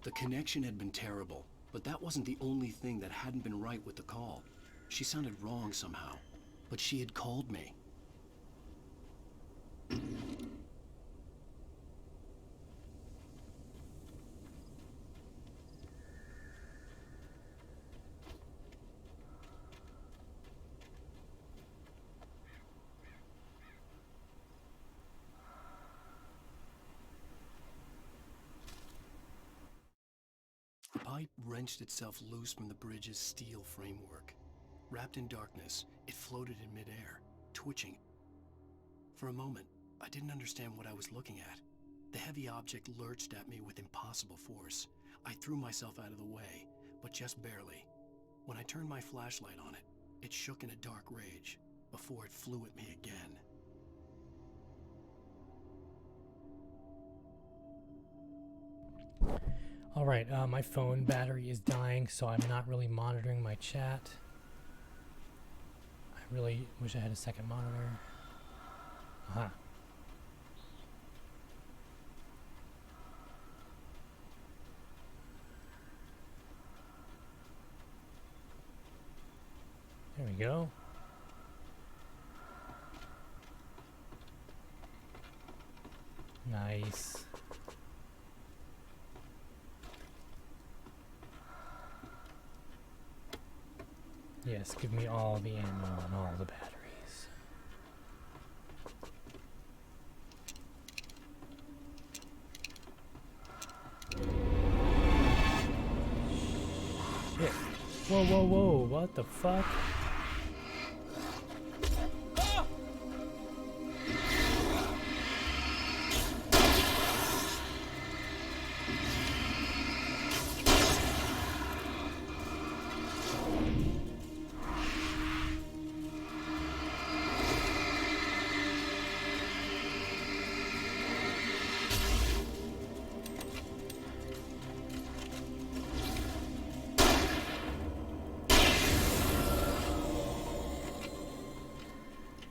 The connection had been terrible, but that wasn't the only thing that hadn't been right with the call. She sounded wrong somehow, but she had called me. The pipe wrenched itself loose from the bridge's steel framework. Wrapped in darkness, it floated in midair, twitching. For a moment, I didn't understand what I was looking at. The heavy object lurched at me with impossible force. I threw myself out of the way, but just barely. When I turned my flashlight on it, it shook in a dark rage before it flew at me again. Alright, my phone battery is dying, so I'm not really monitoring my chat. I really wish I had a second monitor. Aha. There go. Nice. Yes, give me all the ammo and all the batteries. Shit. Whoa, whoa, whoa, what the fuck?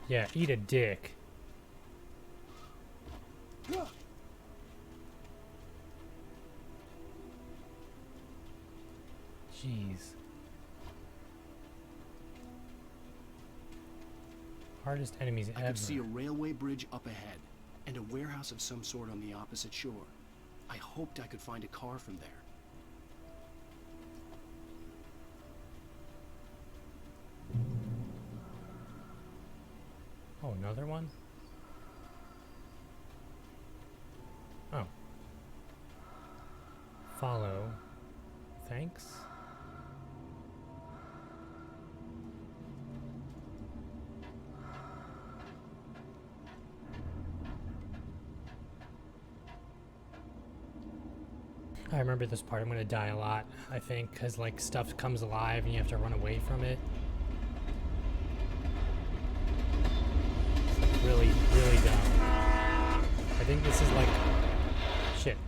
Yeah, eat a dick. Jeez. Hardest enemies ever. I could see a railway bridge up ahead, and a warehouse of some sort on the opposite shore. I hoped I could find a car from there. Oh, another one? Oh. Follow. Thanks. I remember this part. I'm gonna die a lot, I think, because like stuff comes alive and you have to run away from it. Really, really dumb. I think this is like shit.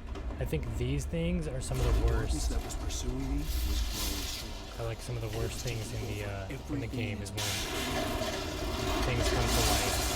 I think these things are some of the worst. That was pursuing me was growing strong. I like some of the worst things in the game is when things come to life.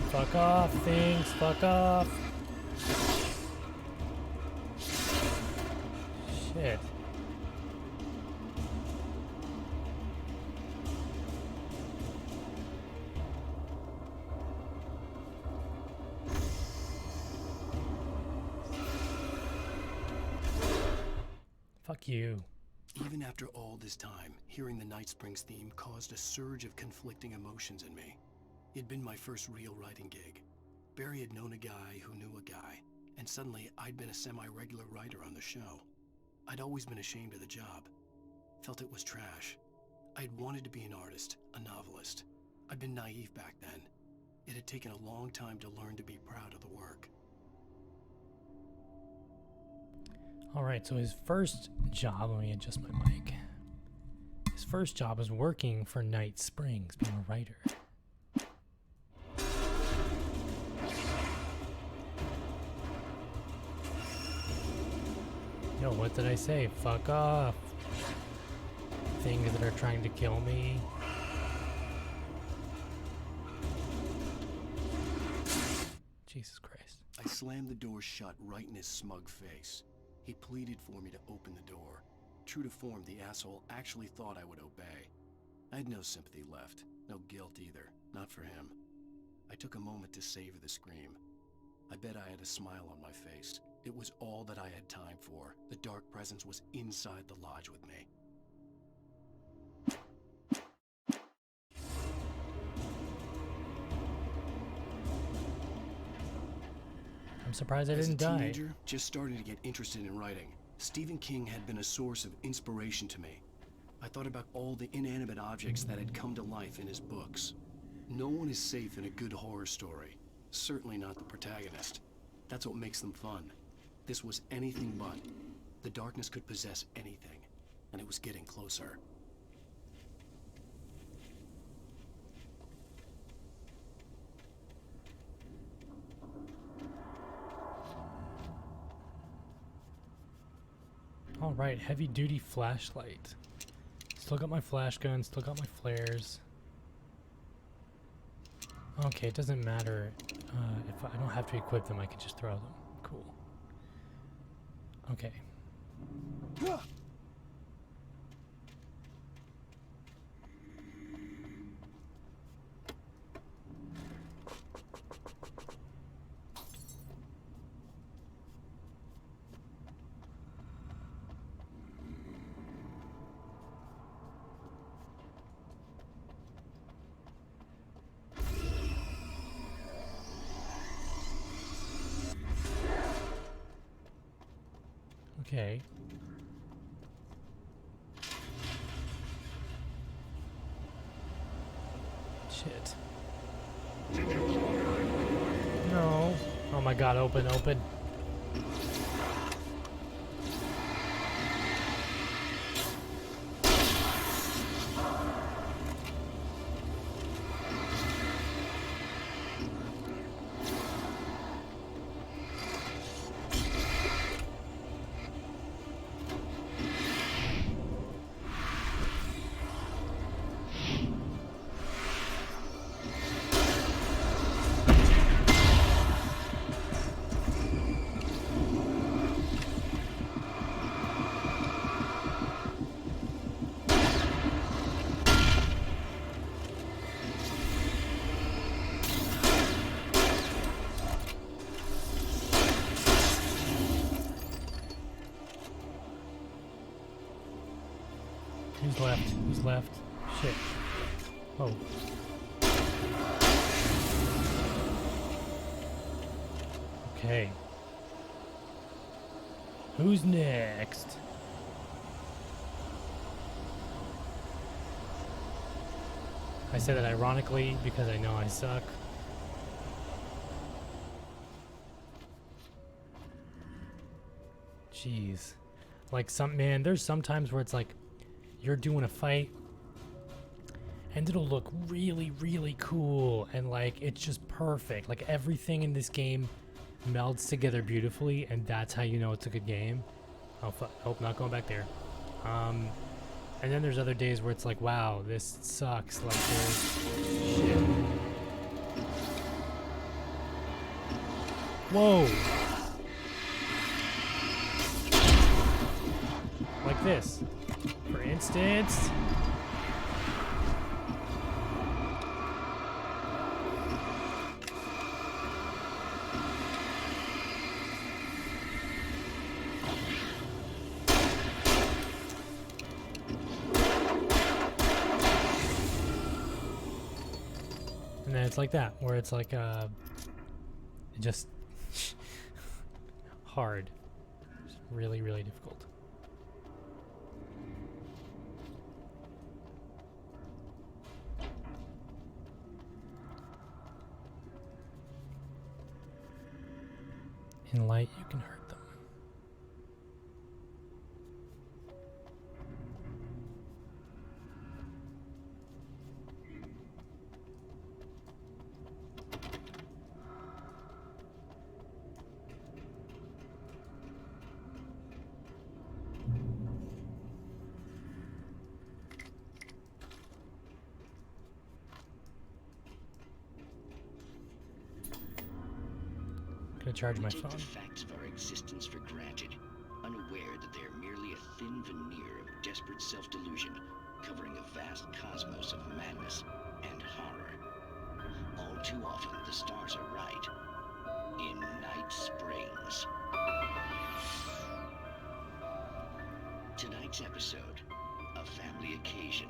Fuck off, things. Fuck off. Shit. Fuck you. Even after all this time, hearing the Night Springs theme caused a surge of conflicting emotions in me. It'd been my first real writing gig. Barry had known a guy who knew a guy, and suddenly I'd been a semi-regular writer on the show. I'd always been ashamed of the job. Felt it was trash. I'd wanted to be an artist, a novelist. I'd been naive back then. It had taken a long time to learn to be proud of the work. Alright, so his first job, let me adjust my mic. His first job was working for Night Springs, being a writer. Yo, what did I say? Fuck off. Things that are trying to kill me. Jesus Christ. I slammed the door shut right in his smug face. He pleaded for me to open the door. True to form, the asshole actually thought I would obey. I had no sympathy left, no guilt either, not for him. I took a moment to savor the scream. I bet I had a smile on my face. It was all that I had time for. The dark presence was inside the lodge with me. I'm surprised I As a didn't die. teenager, just starting to get interested in writing, Stephen King had been a source of inspiration to me. I thought about all the inanimate objects that had come to life in his books. No one is safe in a good horror story. Certainly not the protagonist. That's what makes them fun. This was anything but. The darkness could possess anything, and it was getting closer. Alright, heavy duty flashlight. Still got my flash gun, still got my flares. Okay, it doesn't matter if I don't have to equip them, I can just throw them. Cool. Okay. Okay. Shit. No. Oh my god, open, open. Who's left? Who's left? Shit. Oh. Okay. Who's next? I say that ironically because I know I suck. Jeez. Like man, there's some times where it's like you're doing a fight and it'll look really, really cool and like it's just perfect. Like everything in this game melds together beautifully, and that's how you know it's a good game. Oh fuck, hope not going back there. And then there's other days where it's like, wow, this sucks. Like there's shit. Whoa. Like this, for instance. And then it's like that, where it's like, just hard. Just really, really difficult. In light, you can hurt them. Charge my phone. We take the facts of our existence for granted, unaware that they are merely a thin veneer of desperate self-delusion, covering a vast cosmos of madness and horror. All too often, the stars are right. In Night Springs. Tonight's episode, a family occasion.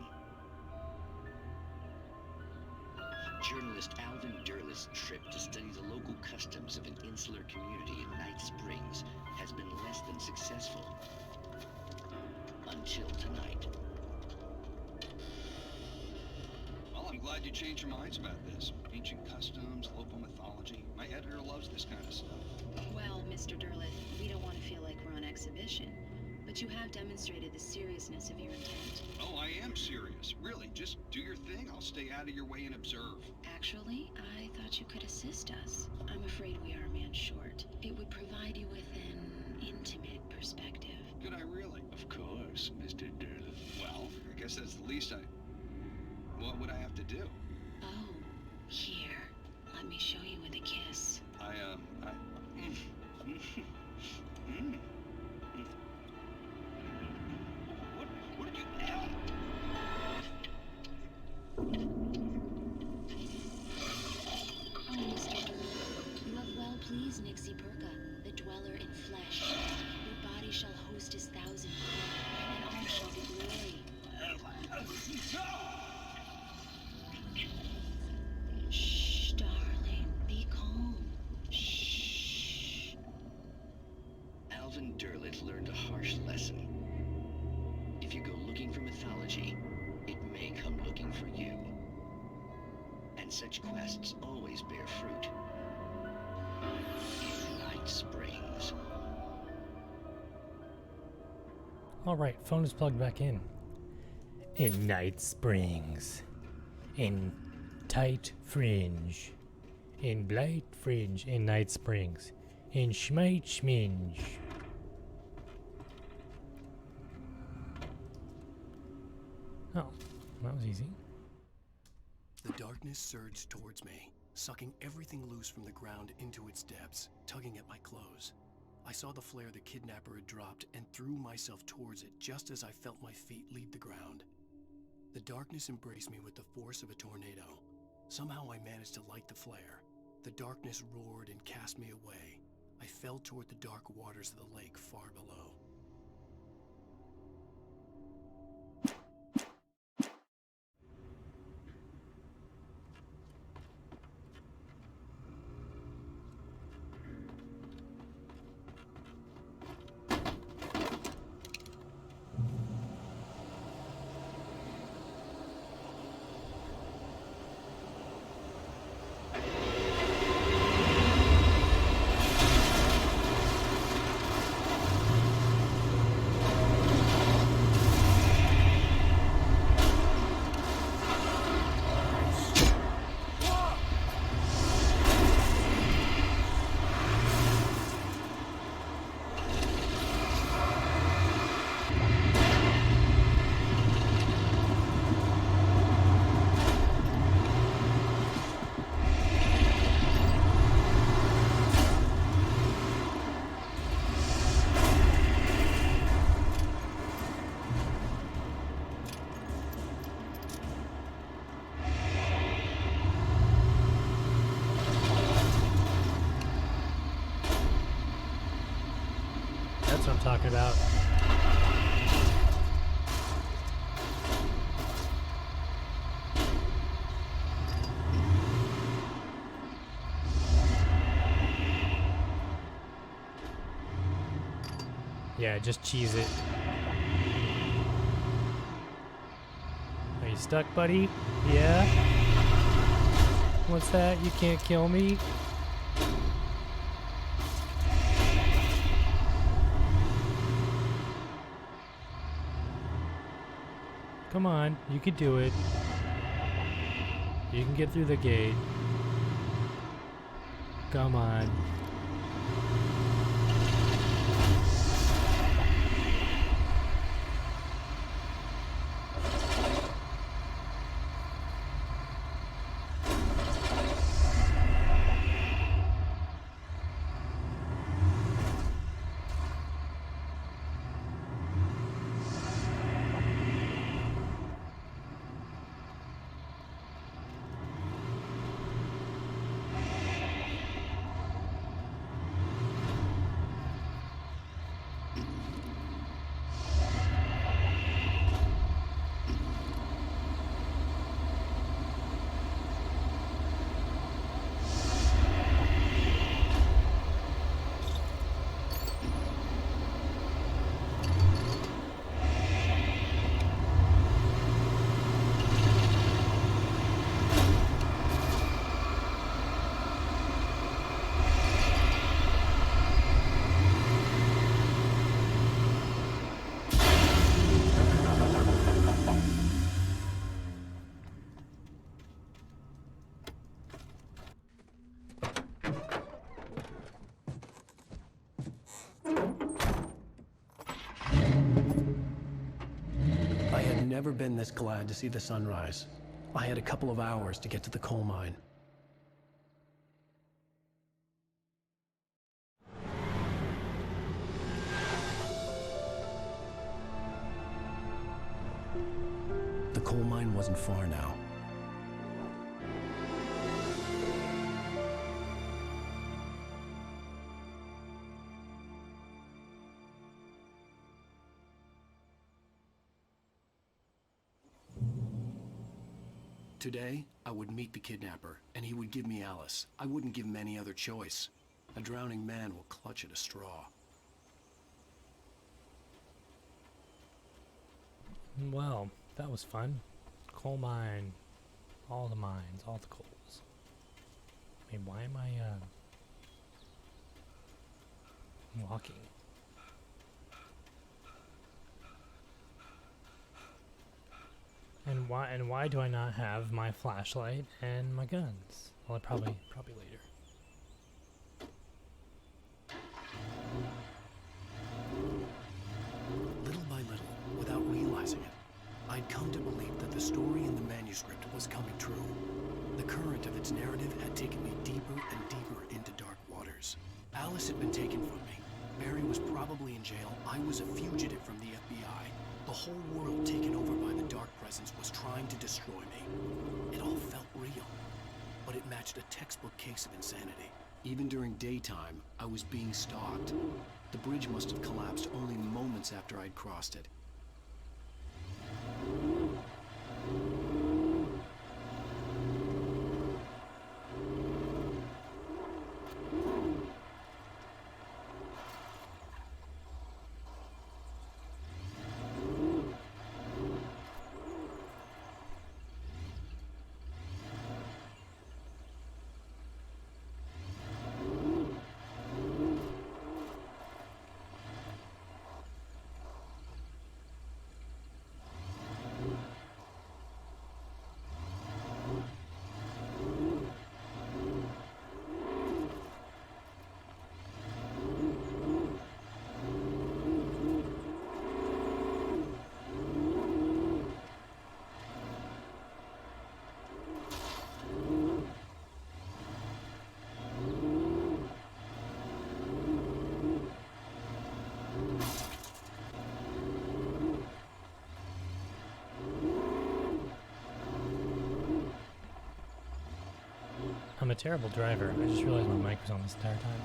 Journalist Alvin Derlett's trip to study the local customs of an insular community in Night Springs has been less than successful. Until tonight. Well, I'm glad you changed your minds about this. Ancient customs, local mythology. My editor loves this kind of stuff. Well, Mr. Derlett, we don't want to feel like we're on exhibition, but you have demonstrated the seriousness of your intent. Oh, I am serious. Really, just do your thing. I'll stay out of your way and observe. Actually, I thought you could assist us. I'm afraid we are a man short. It would provide you with an intimate perspective. Could I really? Of course, Mr. Derlett. Well, I guess that's the least What would I have to do? Oh, here. Let me show you with a kiss. What did you... Oh, Mr. Derlett, you have well pleased Nixie Perka, the dweller in flesh. Your body shall host his thousand, and all shall be glory. Shh, darling, be calm. Shh. Alvin Derlett learned a harsh lesson. If you go looking for mythology, it may come looking for you. And such quests always bear fruit. In Night Springs. Alright, phone is plugged back in. In Night Springs. In Tight Fringe. In Blight Fringe. In Night Springs. In Schmite Schminge. Oh, that was easy. The darkness surged towards me, sucking everything loose from the ground into its depths, tugging at my clothes. I saw the flare the kidnapper had dropped and threw myself towards it just as I felt my feet leave the ground. The darkness embraced me with the force of a tornado. Somehow I managed to light the flare. The darkness roared and cast me away. I fell toward the dark waters of the lake far below. That's what I'm talking about. Yeah, just cheese it. Are you stuck, buddy? Yeah? What's that? You can't kill me? Come on, you can do it. You can get through the gate. Come on. never been this glad to see the sunrise. I had a couple of hours to get to the coal mine. The coal mine wasn't far now. Today, I would meet the kidnapper, and he would give me Alice. I wouldn't give him any other choice. A drowning man will clutch at a straw. Well, that was fun. Coal mine. All the mines, all the coals. Wait, why am I, walking? And why do I not have my flashlight and my guns? Well, probably later. Little by little, without realizing it, I'd come to believe that the story in the manuscript was coming true. The current of its narrative had taken me deeper and deeper into dark waters. Alice had been taken from me. Barry was probably in jail. I was a fugitive from the FBI. The whole world taken over by the dark presence was trying to destroy me. It all felt real, but it matched a textbook case of insanity. Even during daytime, I was being stalked. The bridge must have collapsed only moments after I'd crossed it. I'm a terrible driver. I just realized my mic was on this entire time.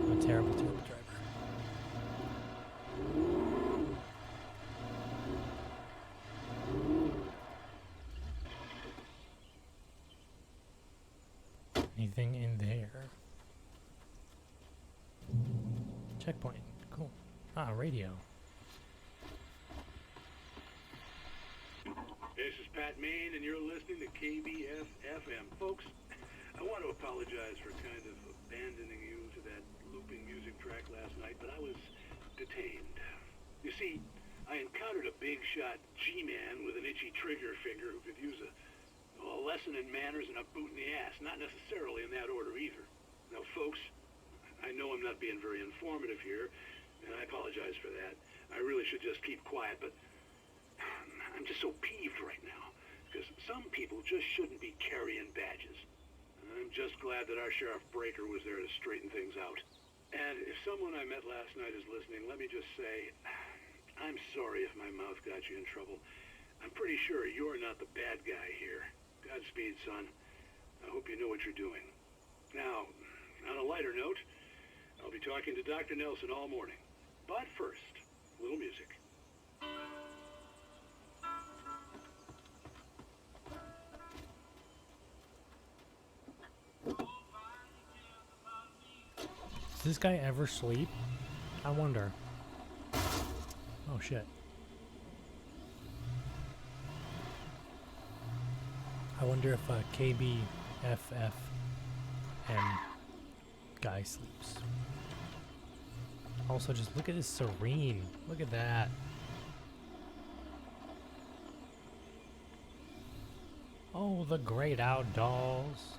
I'm a terrible, terrible driver. Anything in there? Checkpoint. Cool. Ah, radio. This is Pat Main, and you're listening to KBF-FM. Folks, I want to apologize for kind of abandoning you to that looping music track last night, but I was detained. You see, I encountered a big shot G-man with an itchy trigger finger who could use a lesson in manners and a boot in the ass, not necessarily in that order either. Now, folks, I know I'm not being very informative here, and I apologize for that. I really should just keep quiet, but I'm just so peeved right now, because some people just shouldn't be carrying badges. I'm just glad that our Sheriff Breaker was there to straighten things out. And if someone I met last night is listening, let me just say, I'm sorry if my mouth got you in trouble. I'm pretty sure you're not the bad guy here. Godspeed, son. I hope you know what you're doing. Now, on a lighter note, I'll be talking to Dr. Nelson all morning. But first, a little music. Does this guy ever sleep? I wonder. Oh shit. I wonder if a KBFFM guy sleeps. Also, just look at this serene. Look at that. Oh, the great outdoors.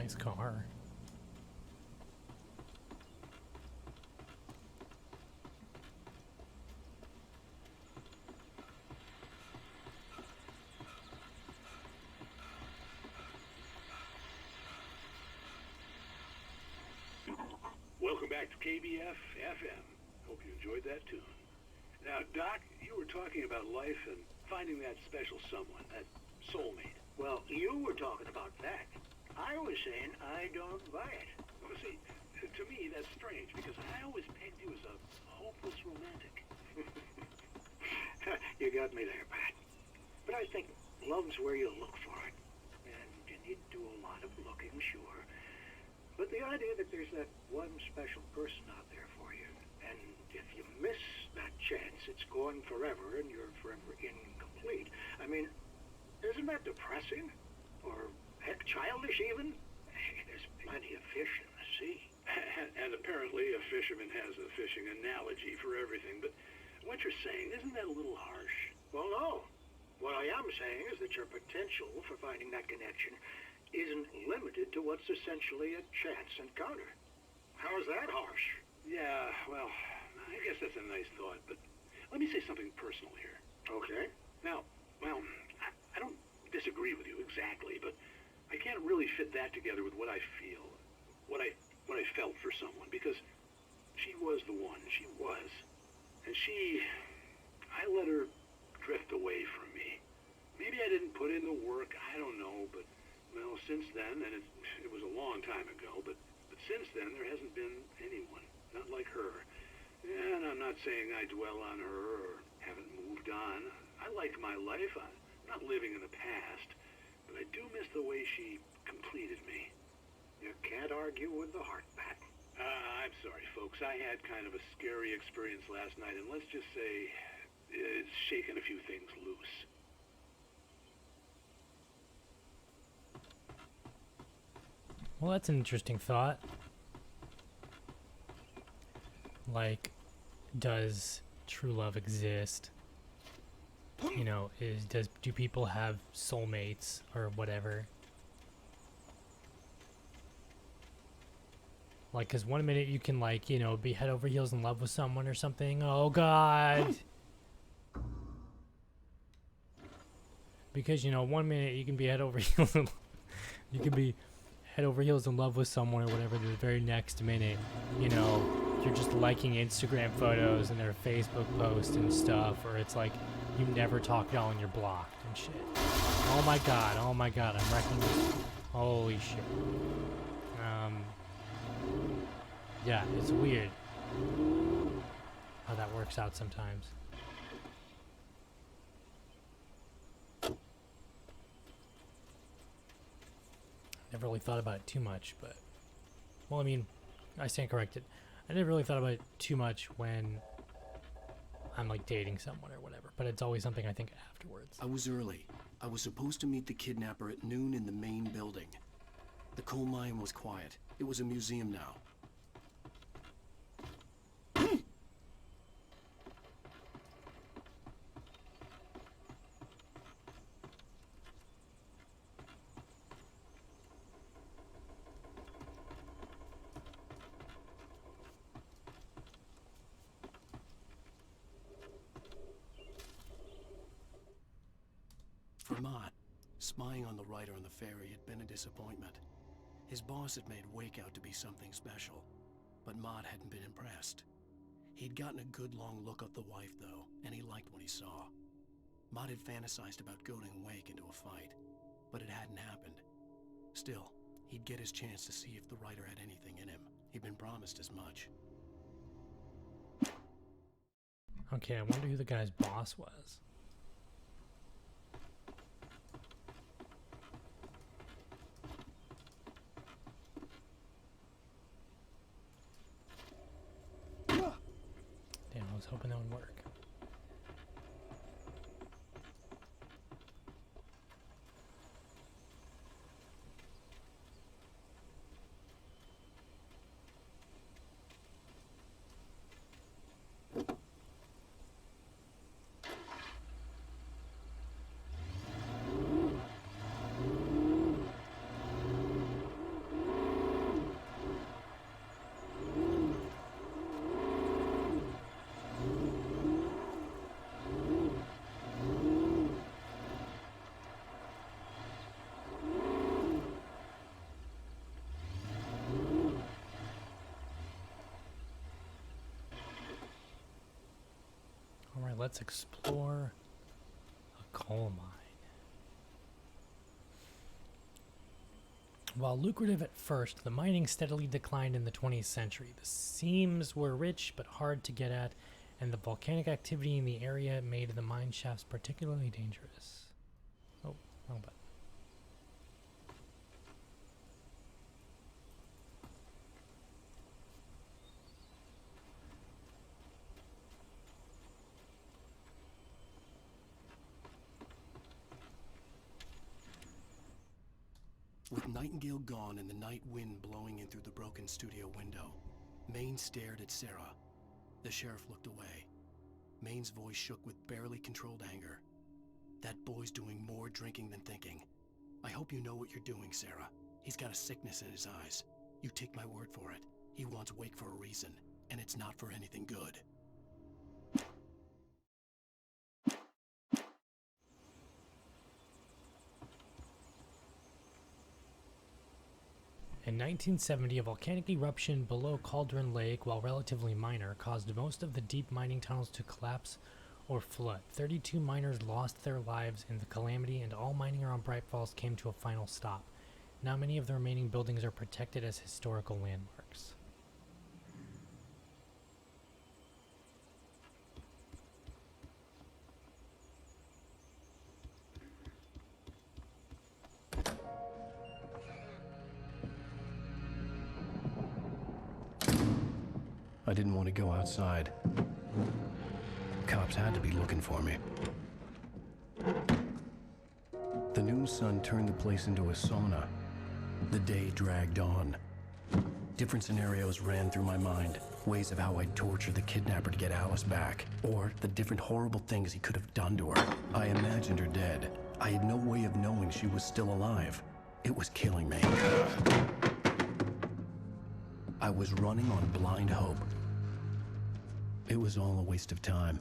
Nice car. Welcome back to KBF FM. Hope you enjoyed that tune. Now, Doc, you were talking about life and finding that special someone, that soulmate. Well, you were talking about that. I was saying I don't buy it. Well, see, to me, that's strange, because I always pegged you as a hopeless romantic. You got me there, Pat. But I think love's where you look for it. And you need to do a lot of looking, sure. But the idea that there's that one special person out there for you, and if you miss that chance, it's gone forever, and you're forever incomplete. I mean, isn't that depressing? Or, heck, childish even? Hey, there's plenty of fish in the sea. And apparently a fisherman has a fishing analogy for everything, but what you're saying, isn't that a little harsh? Well, no. What I am saying is that your potential for finding that connection isn't limited to what's essentially a chance encounter. How is that harsh? Yeah, well, I guess that's a nice thought, but let me say something personal here. Okay. Now, well, I don't disagree with you exactly, but I can't really fit that together with what I feel, what I felt for someone, because she was the one. She was. And I let her drift away from me. Maybe I didn't put in the work, I don't know, but, well, since then, and it was a long time ago, but since then, there hasn't been anyone, not like her. And I'm not saying I dwell on her or haven't moved on. I like my life. I'm not living in the past, but I do miss the way she completed me. You can't argue with the heart, Pat. I'm sorry, folks. I had kind of a scary experience last night, and let's just say it's shaken a few things loose. Well, that's an interesting thought. Like, does true love exist? You know, do people have soulmates or whatever? Like, 'cause one minute you can, like, you know, be head over heels in love with someone or something. Oh, God. Because, you know, one minute you can be head over heels you can be head over heels in love with someone or whatever. The very next minute, you know, you're just liking Instagram photos and their Facebook posts and stuff. Or it's like you never talk at all and you're blocked and shit. Oh, my God. Oh, my God. I'm wrecking this. Holy shit. Yeah, it's weird how that works out sometimes. Never really thought about it too much, but... Well, I mean, I stand corrected. I never really thought about it too much when I'm, like, dating someone or whatever, but it's always something I think afterwards. I was early. I was supposed to meet the kidnapper at noon in the main building. The coal mine was quiet. It was a museum now. For Mott, spying on the writer on the ferry had been a disappointment. His boss had made Wake out to be something special, but Mott hadn't been impressed. He'd gotten a good long look at the wife, though, and he liked what he saw. Mott had fantasized about goading Wake into a fight, but it hadn't happened. Still, he'd get his chance to see if the writer had anything in him. He'd been promised as much. Okay, I wonder who the guy's boss was. Damn, I was hoping that would work. Alright, let's explore a coal mine. While lucrative at first, the mining steadily declined in the 20th century. The seams were rich but hard to get at, and the volcanic activity in the area made the mine shafts particularly dangerous. Oh, wrong button. With Nightingale gone and the night wind blowing in through the broken studio window, Maine stared at Sarah. The sheriff looked away. Maine's voice shook with barely controlled anger. That boy's doing more drinking than thinking. I hope you know what you're doing, Sarah. He's got a sickness in his eyes. You take my word for it. He wants Wake for a reason, and it's not for anything good. In 1970, a volcanic eruption below Cauldron Lake, while relatively minor, caused most of the deep mining tunnels to collapse or flood. 32 miners lost their lives in the calamity, and all mining around Bright Falls came to a final stop. Now many of the remaining buildings are protected as historical landmarks. I didn't want to go outside. Cops had to be looking for me. The noon sun turned the place into a sauna. The day dragged on. Different scenarios ran through my mind. Ways of how I'd torture the kidnapper to get Alice back. Or the different horrible things he could have done to her. I imagined her dead. I had no way of knowing she was still alive. It was killing me. I was running on blind hope. It was all a waste of time.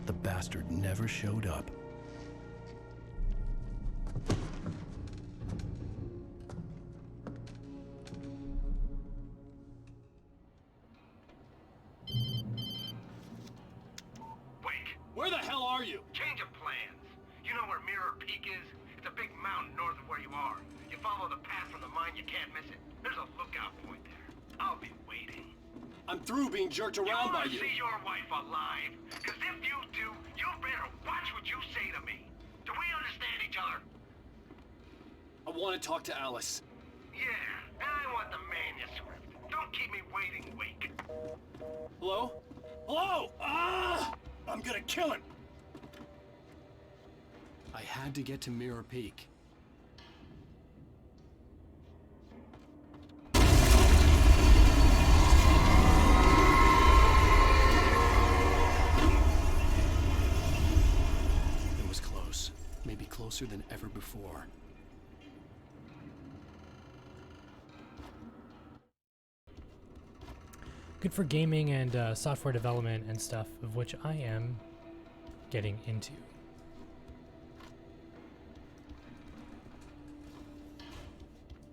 The bastard never showed up. Wake, Where the hell are you? change of plans. You know where Mirror Peak is? It's a big mountain north of where you are. You follow the path from the mine, you can't miss it. There's a lookout point there. I'll be waiting. I'm through being jerked around by you. See your wife alive? Because if you do, you better watch what you say to me. Do we understand each other? I want to talk to Alice. Yeah, and I want the manuscript. Don't keep me waiting, Wake. Hello? Hello? Ah! I'm gonna kill him. I had to get to Mirror Peak. It was close. Maybe closer than ever before. Good for gaming and software development and stuff, of which I am getting into.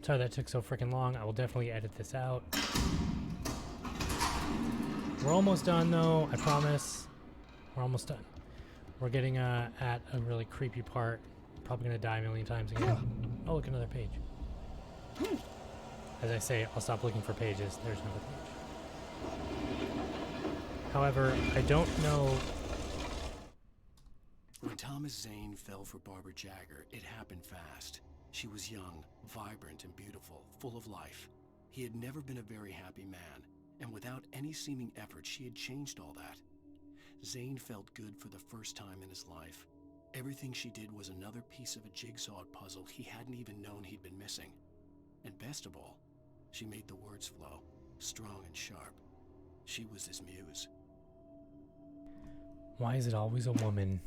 Sorry that took so freaking long. I will definitely edit this out. We're almost done though, I promise. We're almost done. We're getting at a really creepy part. Probably gonna die a million times again. Oh, look, another page. As I say, I'll stop looking for pages. There's another page. However, I don't know. When Thomas Zane fell for Barbara Jagger, it happened fast. She was young, vibrant, and beautiful, full of life. He had never been a very happy man, and without any seeming effort, she had changed all that. Zane felt good for the first time in his life. Everything she did was another piece of a jigsaw puzzle he hadn't even known he'd been missing. And best of all, she made the words flow, strong and sharp. She was his muse. Why is it always a woman?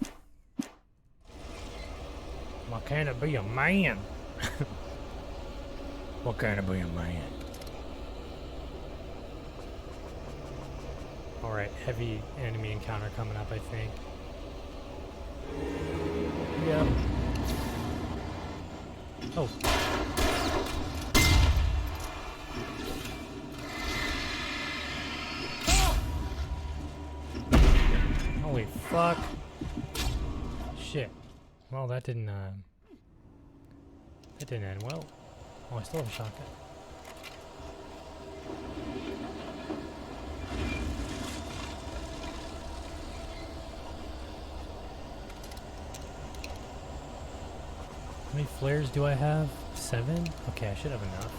Why can't it be a man? Why can't it be a man? Alright, heavy enemy encounter coming up, I think. Yep. Oh. Holy fuck. Shit. Well, that didn't end well. Oh, I still have a shotgun. How many flares do I have? 7? Okay, I should have enough.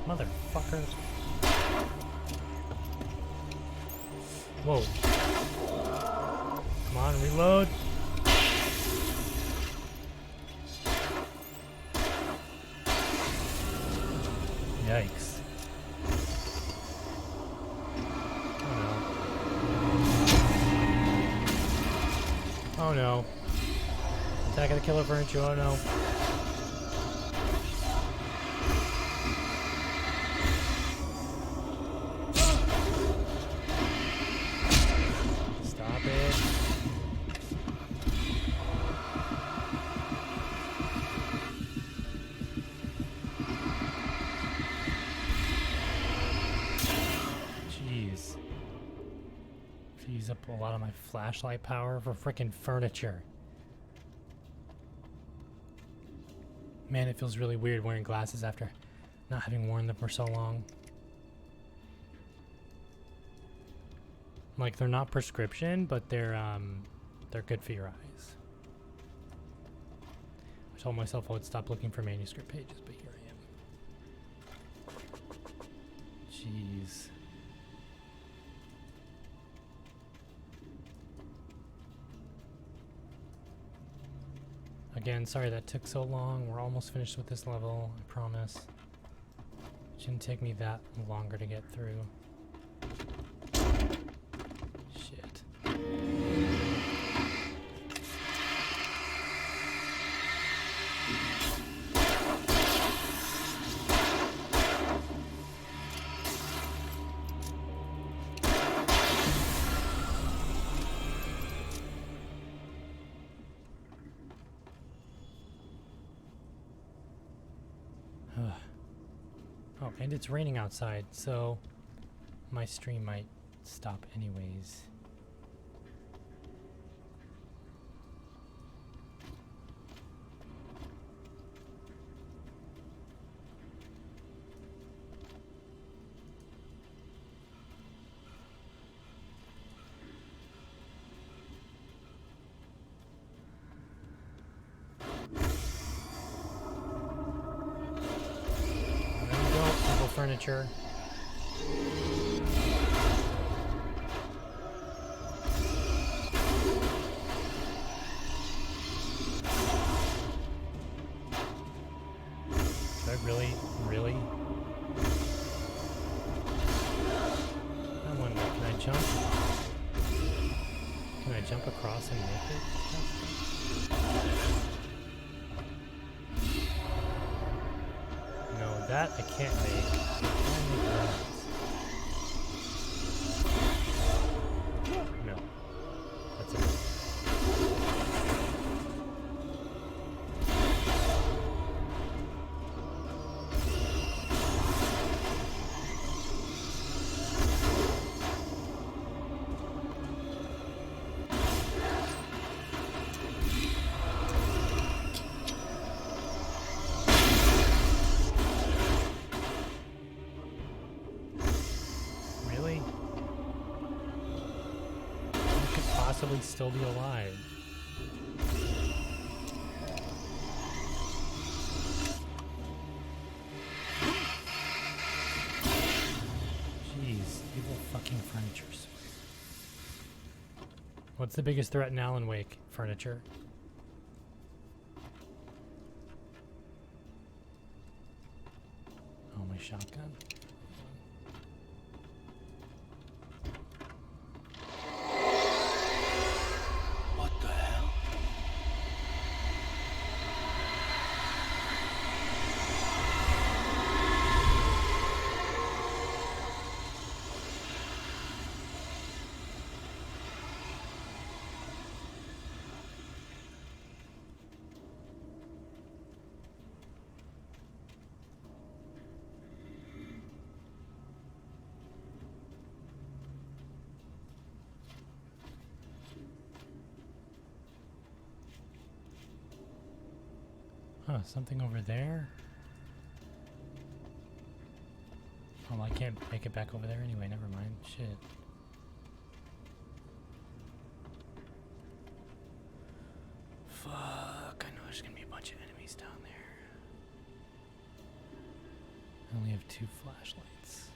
Motherfucker. Whoa. Come on, reload. Yikes. Oh no. Attack of the Killer Furniture, oh no. Use up a lot of my flashlight power for frickin' furniture. Man, it feels really weird wearing glasses after not having worn them for so long. Like, they're not prescription, but they're good for your eyes. I told myself I would stop looking for manuscript pages, but here I am. Jeez. Again, sorry that took so long. We're almost finished with this level, I promise. It shouldn't take me that longer to get through. Shit. Oh, and it's raining outside, so my stream might stop anyways. Furniture. Do I really? I wonder, can I jump? Can I jump across and make it? No, that I can't make. No. That's it. Possibly still be alive. Jeez, evil fucking furniture. What's the biggest threat in Alan Wake? Furniture. my shotgun. What the hell? Huh, something over there? Oh, I can't make it back over there anyway, never mind. Shit. Fuck, I know there's gonna be a bunch of enemies down there. I only have 2 flashlights.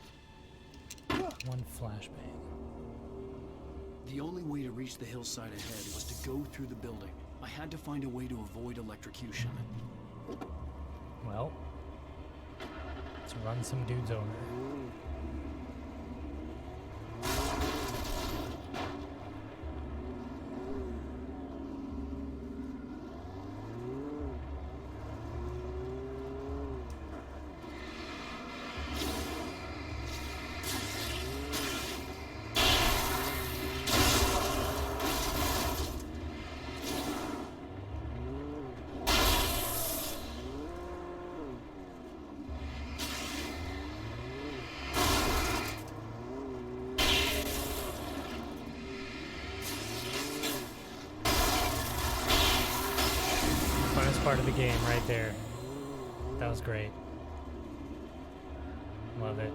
1 flashbang. The only way to reach the hillside ahead was to go through the building. I had to find a way to avoid electrocution. Well, let's run some dudes over. Part of the game right there. That was great. Love it.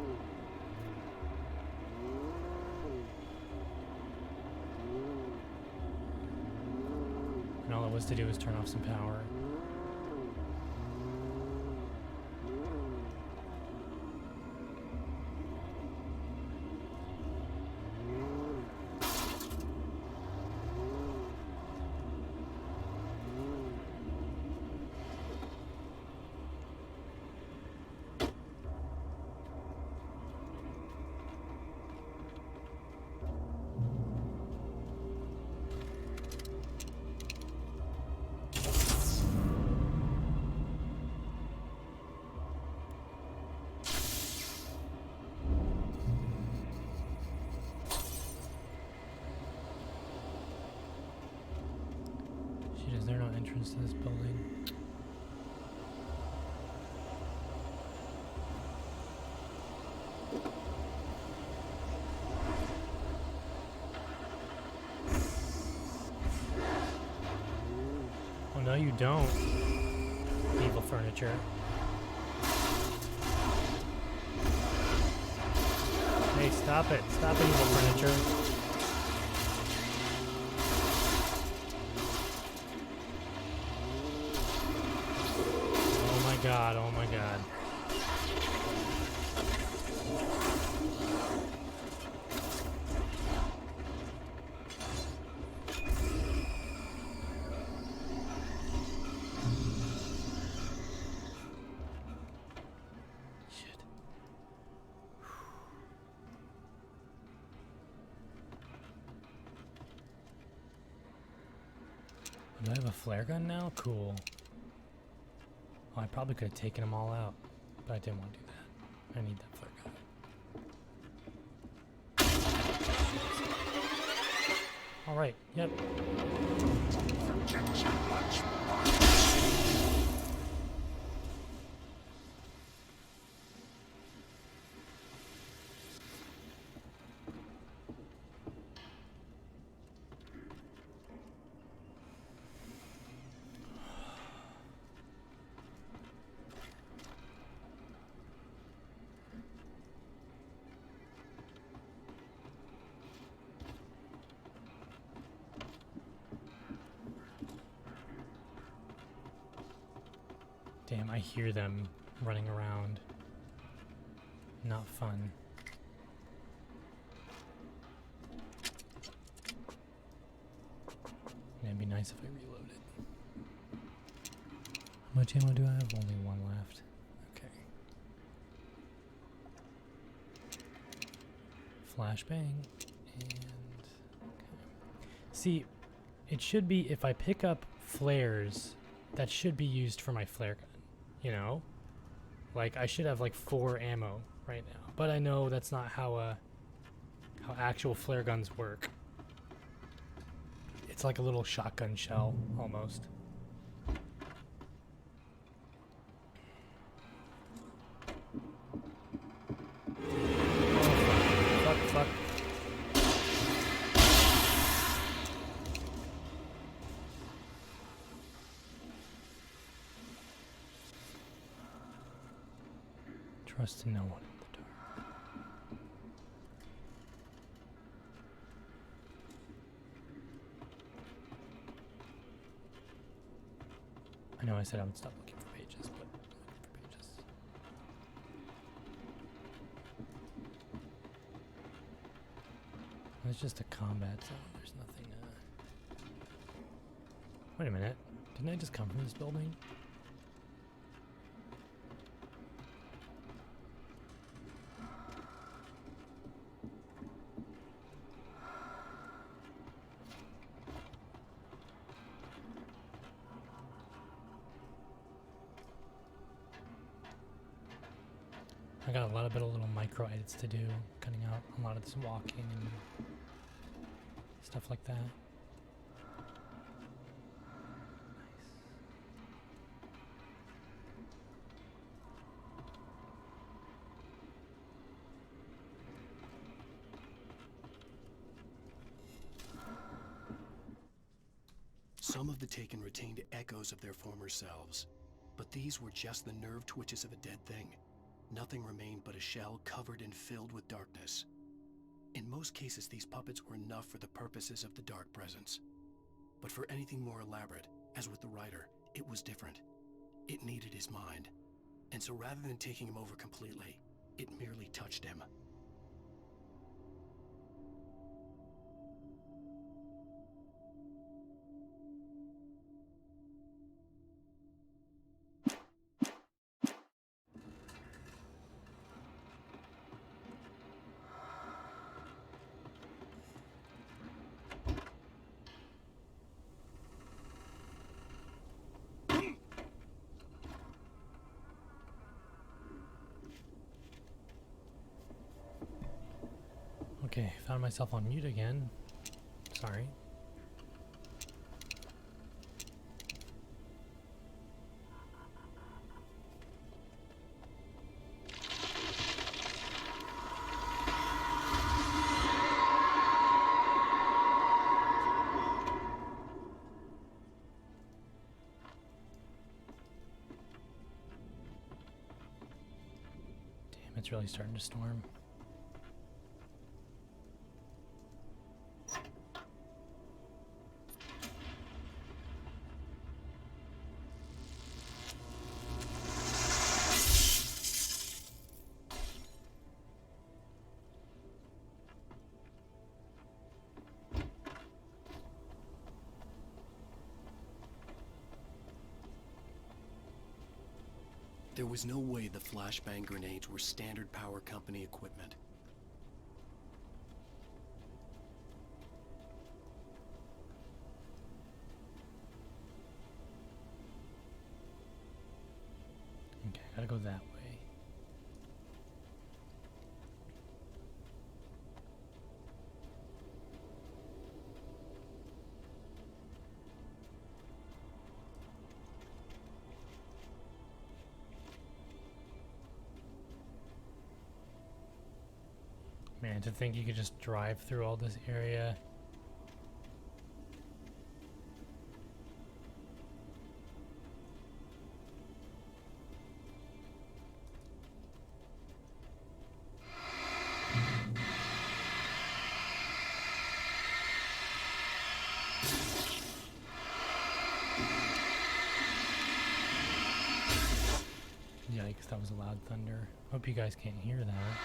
And all it was to do was turn off some power. Is there no entrance to this building? Oh no, you don't. Evil furniture. Hey, stop it. Stop it, evil furniture. God, oh my God. Shit. Do I have a flare gun now? Cool. Oh, I probably could have taken them all out, but I didn't want to do that. I need that flare gun. All right, yep. Damn, I hear them running around. Not fun. It'd be nice if I reloaded. How much ammo do I have? Only 1 left. Okay. Flashbang. And okay. See, it should be if I pick up flares, that should be used for my flare gun. You know, like I should have like 4 ammo right now. But I know that's not how actual flare guns work. It's like a little shotgun shell almost. Fuck. Trust no one in the dark. I know I said I would stop looking for pages, but I'm looking for pages. It's just a combat zone. There's nothing. Wait a minute. Didn't I just come from this building? I got a lot of little micro edits to do, cutting out a lot of this walking and stuff like that. Some of the Taken retained echoes of their former selves, but these were just the nerve twitches of a dead thing. Nothing remained but a shell covered and filled with darkness. In most cases, these puppets were enough for the purposes of the Dark Presence. But for anything more elaborate, as with the writer, it was different. It needed his mind. And so rather than taking him over completely, it merely touched him. Okay, found myself on mute again. Sorry. Damn, it's really starting to storm. There was no way the flashbang grenades were standard power company equipment. Okay, gotta go that way. Man, to think you could just drive through all this area. Yikes, that was a loud thunder. Hope you guys can't hear that.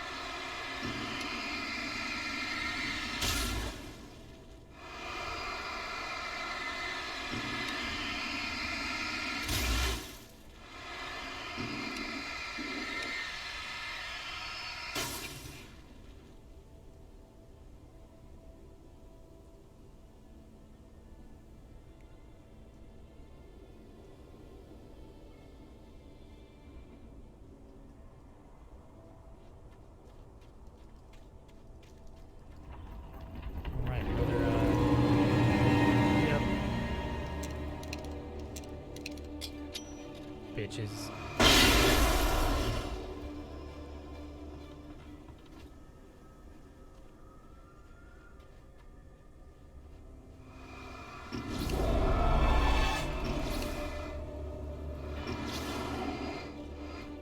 bitches.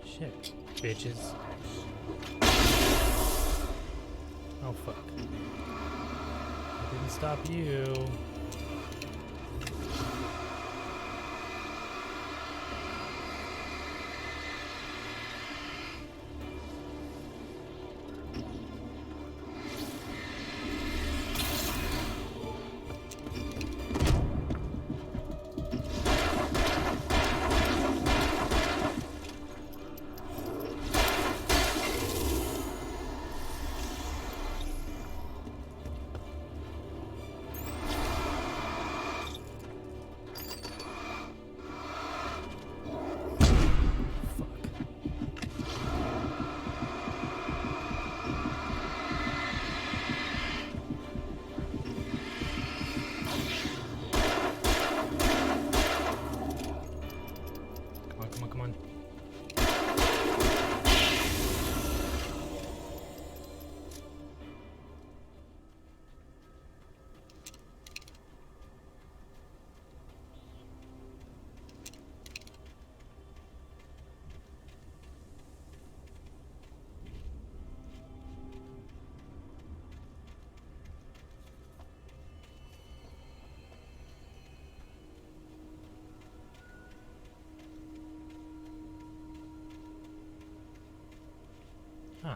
Shit, bitches. Oh fuck. I didn't stop you. Come on. Huh.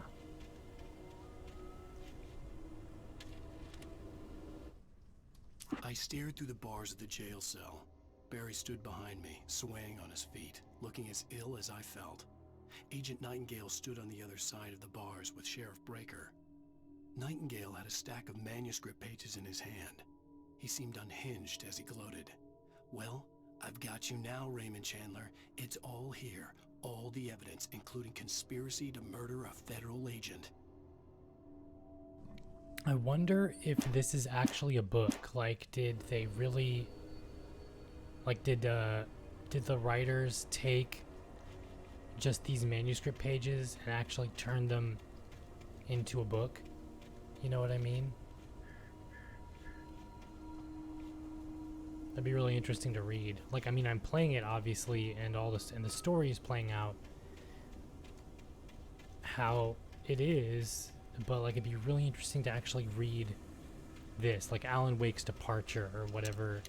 I stared through the bars of the jail cell. Barry stood behind me, swaying on his feet, looking as ill as I felt. Agent Nightingale stood on the other side of the bars with Sheriff Breaker. Nightingale had a stack of manuscript pages in his hand. He seemed unhinged as he gloated. Well, I've got you now, Raymond Chandler. It's all here. All the evidence, including conspiracy to murder a federal agent. I wonder if this is actually a book. Like, did they really... Like, did the writers take just these manuscript pages and actually turn them into a book? You know what I mean? That'd be really interesting to read. Like, I mean, I'm playing it, obviously, and all this, and the story is playing out how it is, but, like, it'd be really interesting to actually read this, like Alan Wake's Departure, or whatever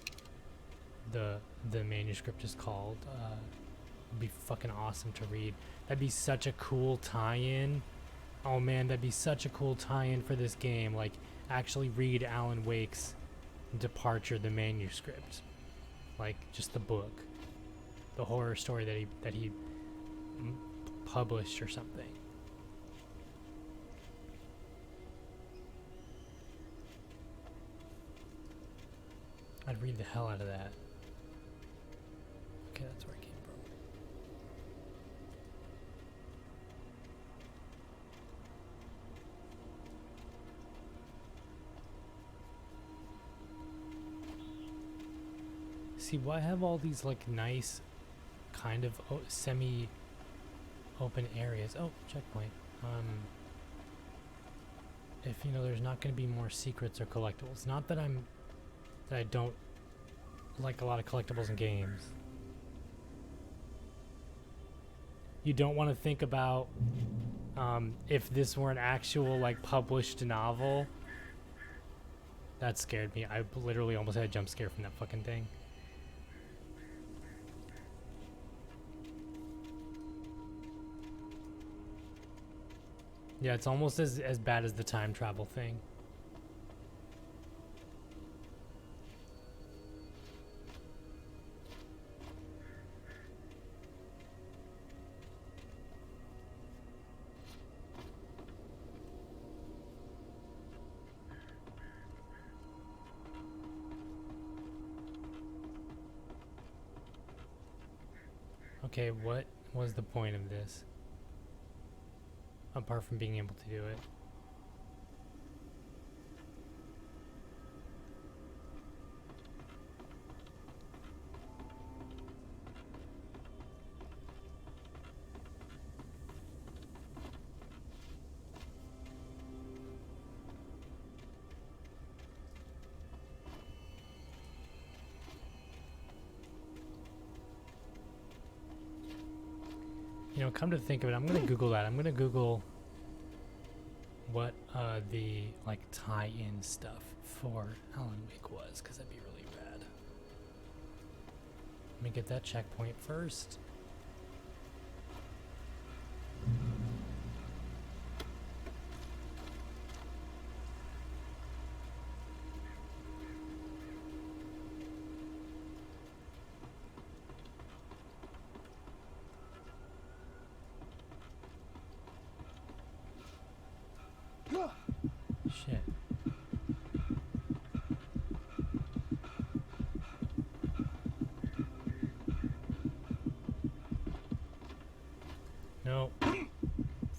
the manuscript is called. It'd be fucking awesome to read. That'd be such a cool tie-in. Oh man, that'd be such a cool tie-in for this game. Like, actually read Alan Wake's Departure, the manuscript, like just the book, the horror story that he published or something. I'd read the hell out of that. Okay, that's where I came from. See, why have all these like nice kind of semi-open areas? Oh, checkpoint. If you know there's not going to be more secrets or collectibles. Not that I don't like a lot of collectibles in games. You don't want to think about if this were an actual like published novel. That scared me. I literally almost had a jump scare from that fucking thing. Yeah, it's almost as bad as the time travel thing. Okay, what was the point of this? Apart from being able to do it. know, come to think of it, I'm gonna Google that. I'm gonna Google what the like tie-in stuff for Alan Wake was, because that'd be really rad. Let me get that checkpoint first. Shit. No.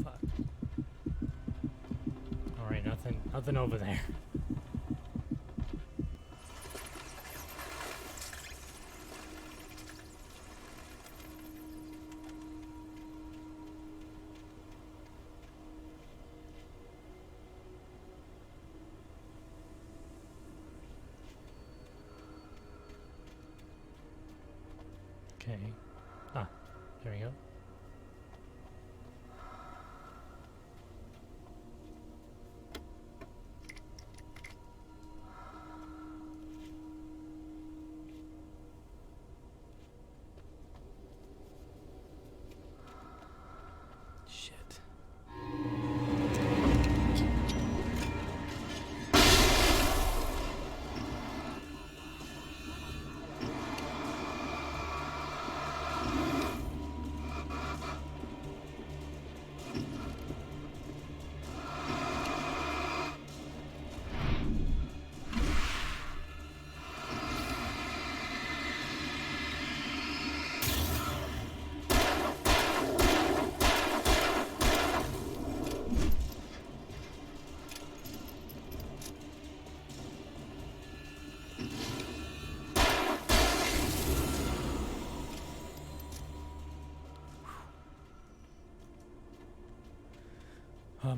Fuck. Alright, nothing over there. Okay. Ah, there we go. Shit.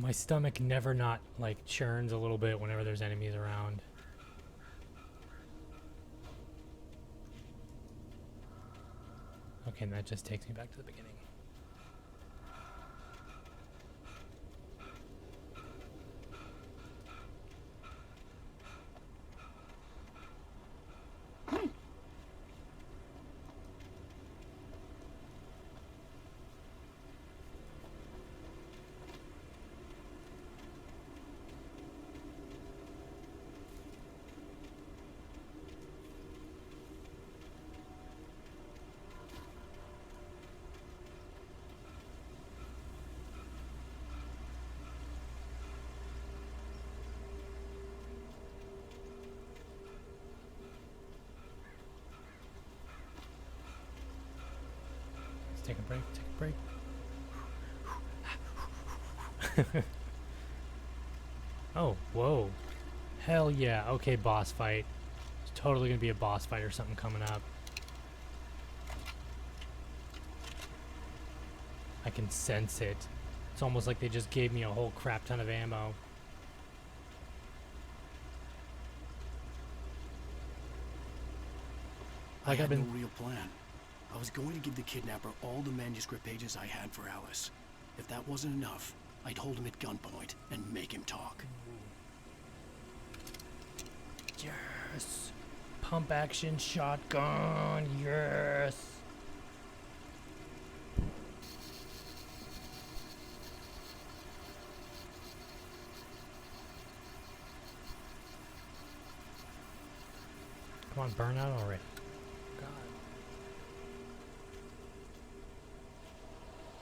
My stomach never not like churns a little bit whenever there's enemies around. Okay, and that just takes me back to the beginning. Take a break, take a break. Oh, whoa. Hell yeah. Okay, boss fight. It's totally gonna be a boss fight or something coming up. I can sense it. It's almost like they just gave me a whole crap ton of ammo. I had no real plan. I was going to give the kidnapper all the manuscript pages I had for Alice. If that wasn't enough, I'd hold him at gunpoint and make him talk. Yes! Pump action shotgun, yes! Come on, burn out already.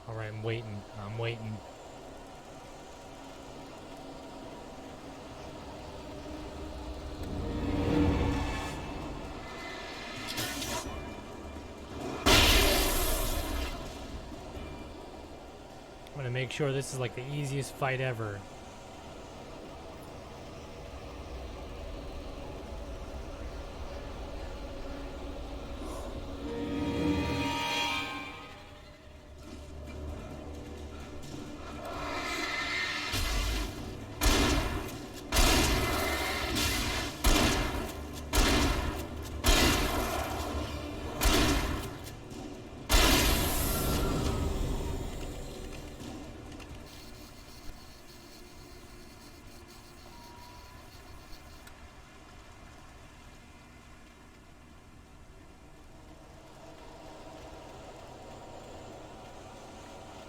Alright, I'm waiting. I'm waiting. I'm gonna make sure this is like the easiest fight ever.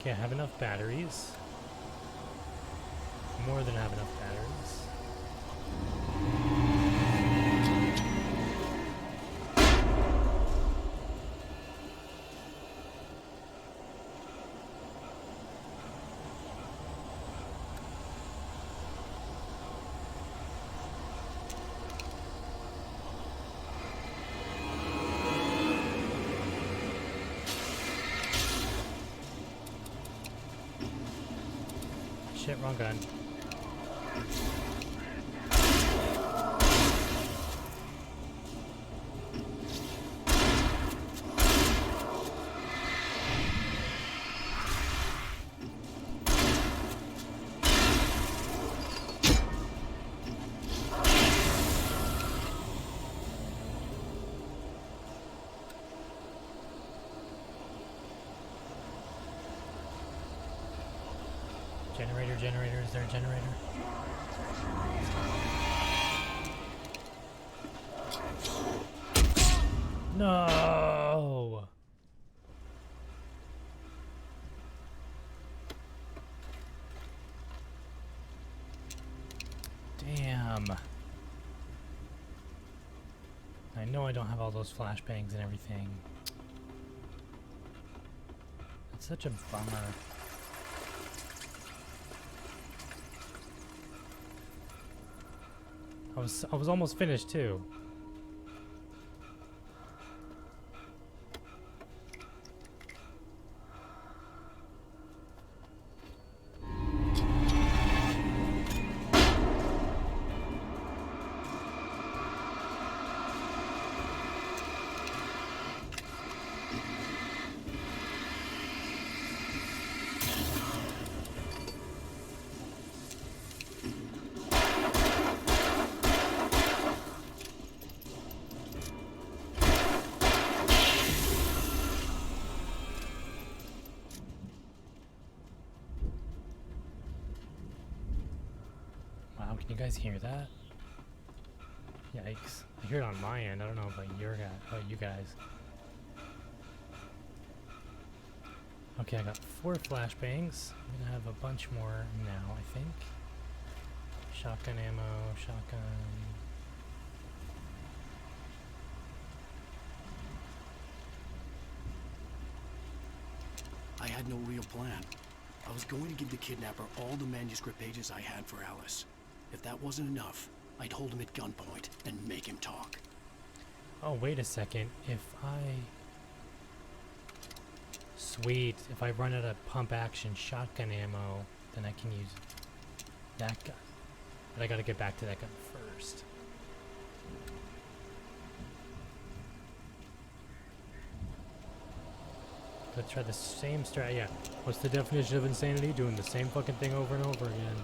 Okay, I have enough batteries. More than have enough batteries. Shit, wrong gun. Generator, is there a generator? No! Damn. I know I don't have all those flashbangs and everything. It's such a bummer. I was almost finished too. Can you guys hear that? Yikes. I hear it on my end. I don't know about you guys. Okay, I got 4 flashbangs. I'm gonna have a bunch more now, I think. Shotgun ammo, shotgun. I had no real plan. I was going to give the kidnapper all the manuscript pages I had for Alice. If that wasn't enough, I'd hold him at gunpoint and make him talk. Oh, wait a second. If I... Sweet. If I run out of pump action shotgun ammo, then I can use that gun. But I gotta get back to that gun first. Let's try the same strat. Yeah. What's the definition of insanity? Doing the same fucking thing over and over again.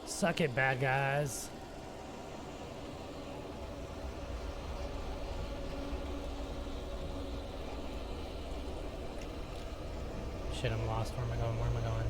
Suck it, bad guys. Shit, I'm lost. Where am I going? Where am I going?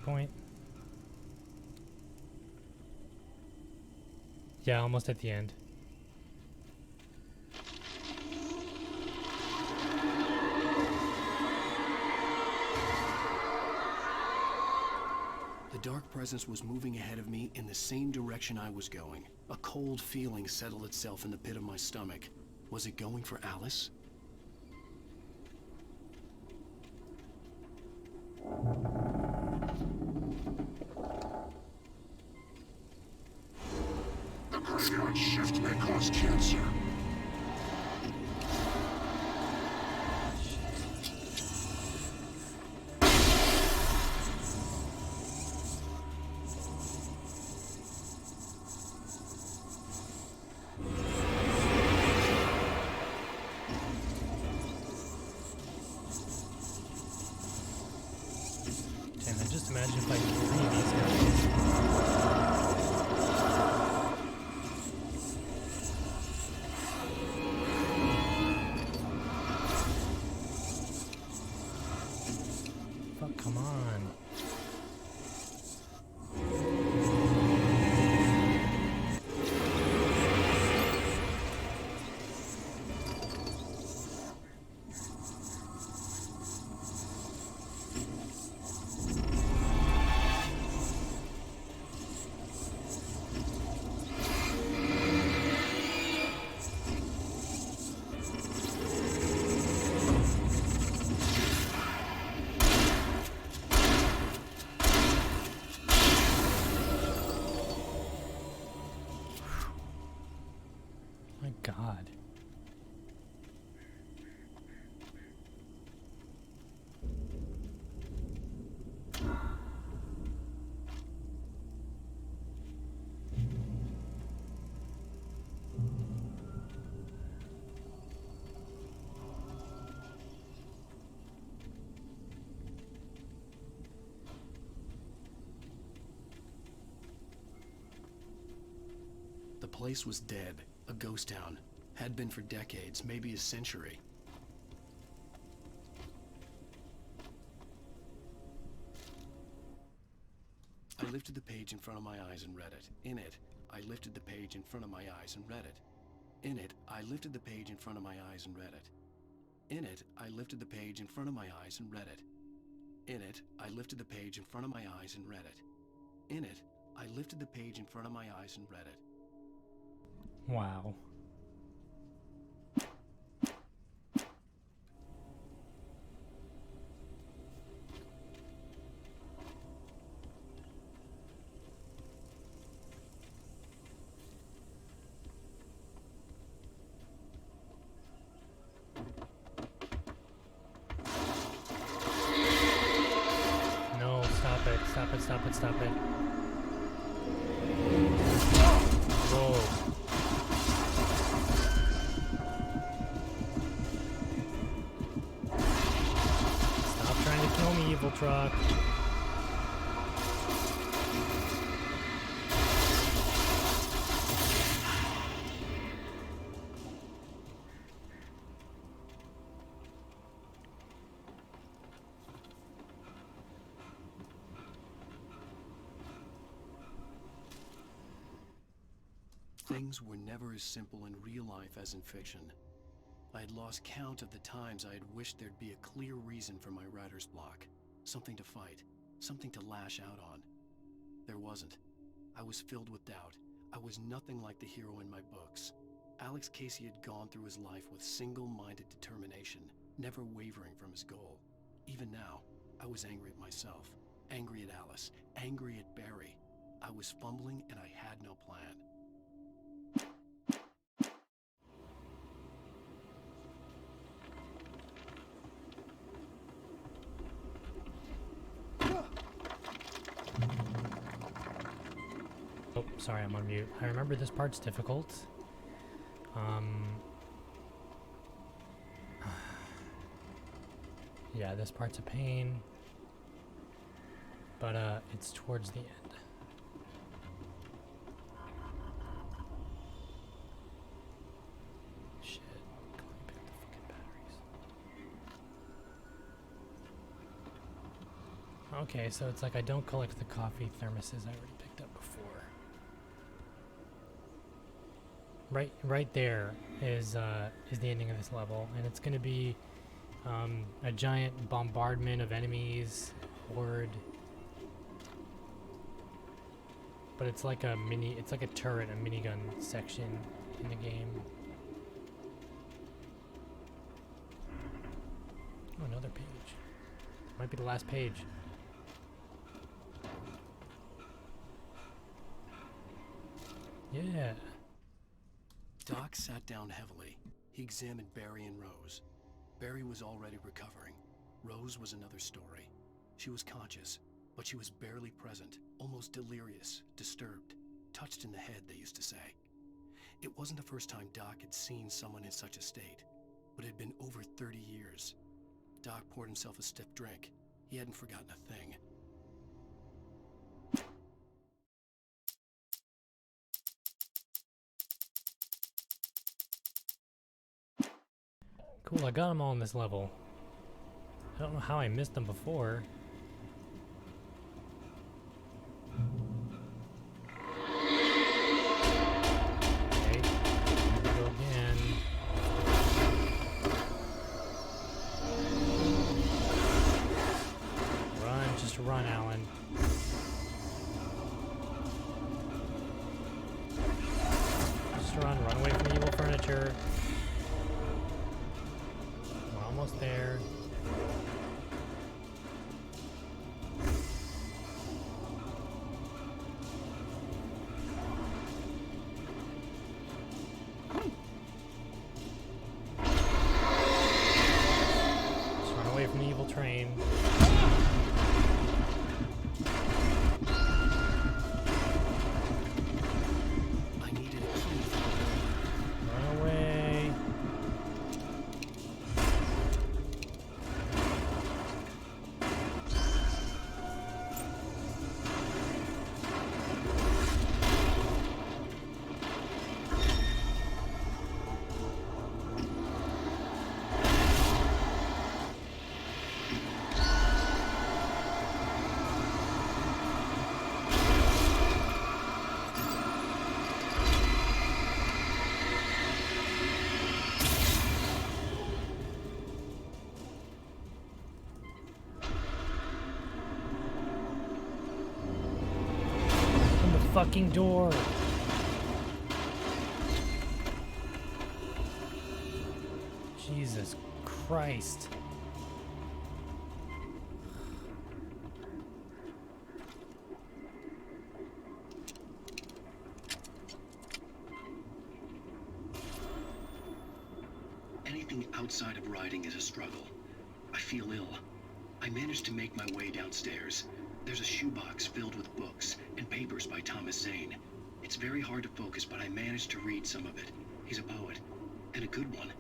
checkpoint? Yeah, almost at the end. The dark presence was moving ahead of me in the same direction I was going. A cold feeling settled itself in the pit of my stomach. Was it going for Alice? The graveyard shift may cause cancer. Damn, I just imagine if I could free these guys. Fuck, come on. My God. The place was dead, a ghost town. Had been for decades, maybe a century. I lifted the page in front of my eyes and read it. In it, I lifted the page in front of my eyes and read it. In it, I lifted the page in front of my eyes and read it. In it, I lifted the page in front of my eyes and read it. In it, I lifted the page in front of my eyes and read it. In it, I lifted the page in front of my eyes and read it. Wow. No, stop it, stop it, stop it, stop it. Whoa. Stop trying to kill me, evil truck. Things were never as simple in real life as in fiction. I had lost count of the times I had wished there'd be a clear reason for my writer's block. Something to fight, something to lash out on. There wasn't. I was filled with doubt. I was nothing like the hero in my books. Alex Casey had gone through his life with single-minded determination, never wavering from his goal. Even now, I was angry at myself, angry at Alice, angry at Barry. I was fumbling and I had no plan. Oh, sorry, I'm on mute. I remember this part's difficult. Yeah, this part's a pain. But, it's towards the end. Shit. Come on, pick up the fucking batteries. Okay, so it's like I don't collect the coffee thermoses I already picked up before. Right there is the ending of this level, and it's gonna be a giant bombardment of enemies, horde. But it's like a turret, a minigun section in the game. Oh, another page. Might be the last page. Yeah. Doc sat down heavily. He examined Barry and Rose. Barry was already recovering. Rose was another story. She was conscious, but she was barely present, almost delirious, disturbed, touched in the head, they used to say. It wasn't the first time Doc had seen someone in such a state, but it had been over 30 years. Doc poured himself a stiff drink. He hadn't forgotten a thing. Cool, I got them all on this level. I don't know how I missed them before. Okay, here we go again. Run, just run, Alan. Just run away from the evil furniture. We're almost there. Just run away from the evil train. I needed a key. Run away. Open the fucking door. Jesus Christ. Anything outside of riding is a struggle. I feel ill. I managed to make my way downstairs. There's a shoebox filled with books and papers by Thomas Zane. It's very hard to focus, but I managed to read some of it. He's a poet, and a good one.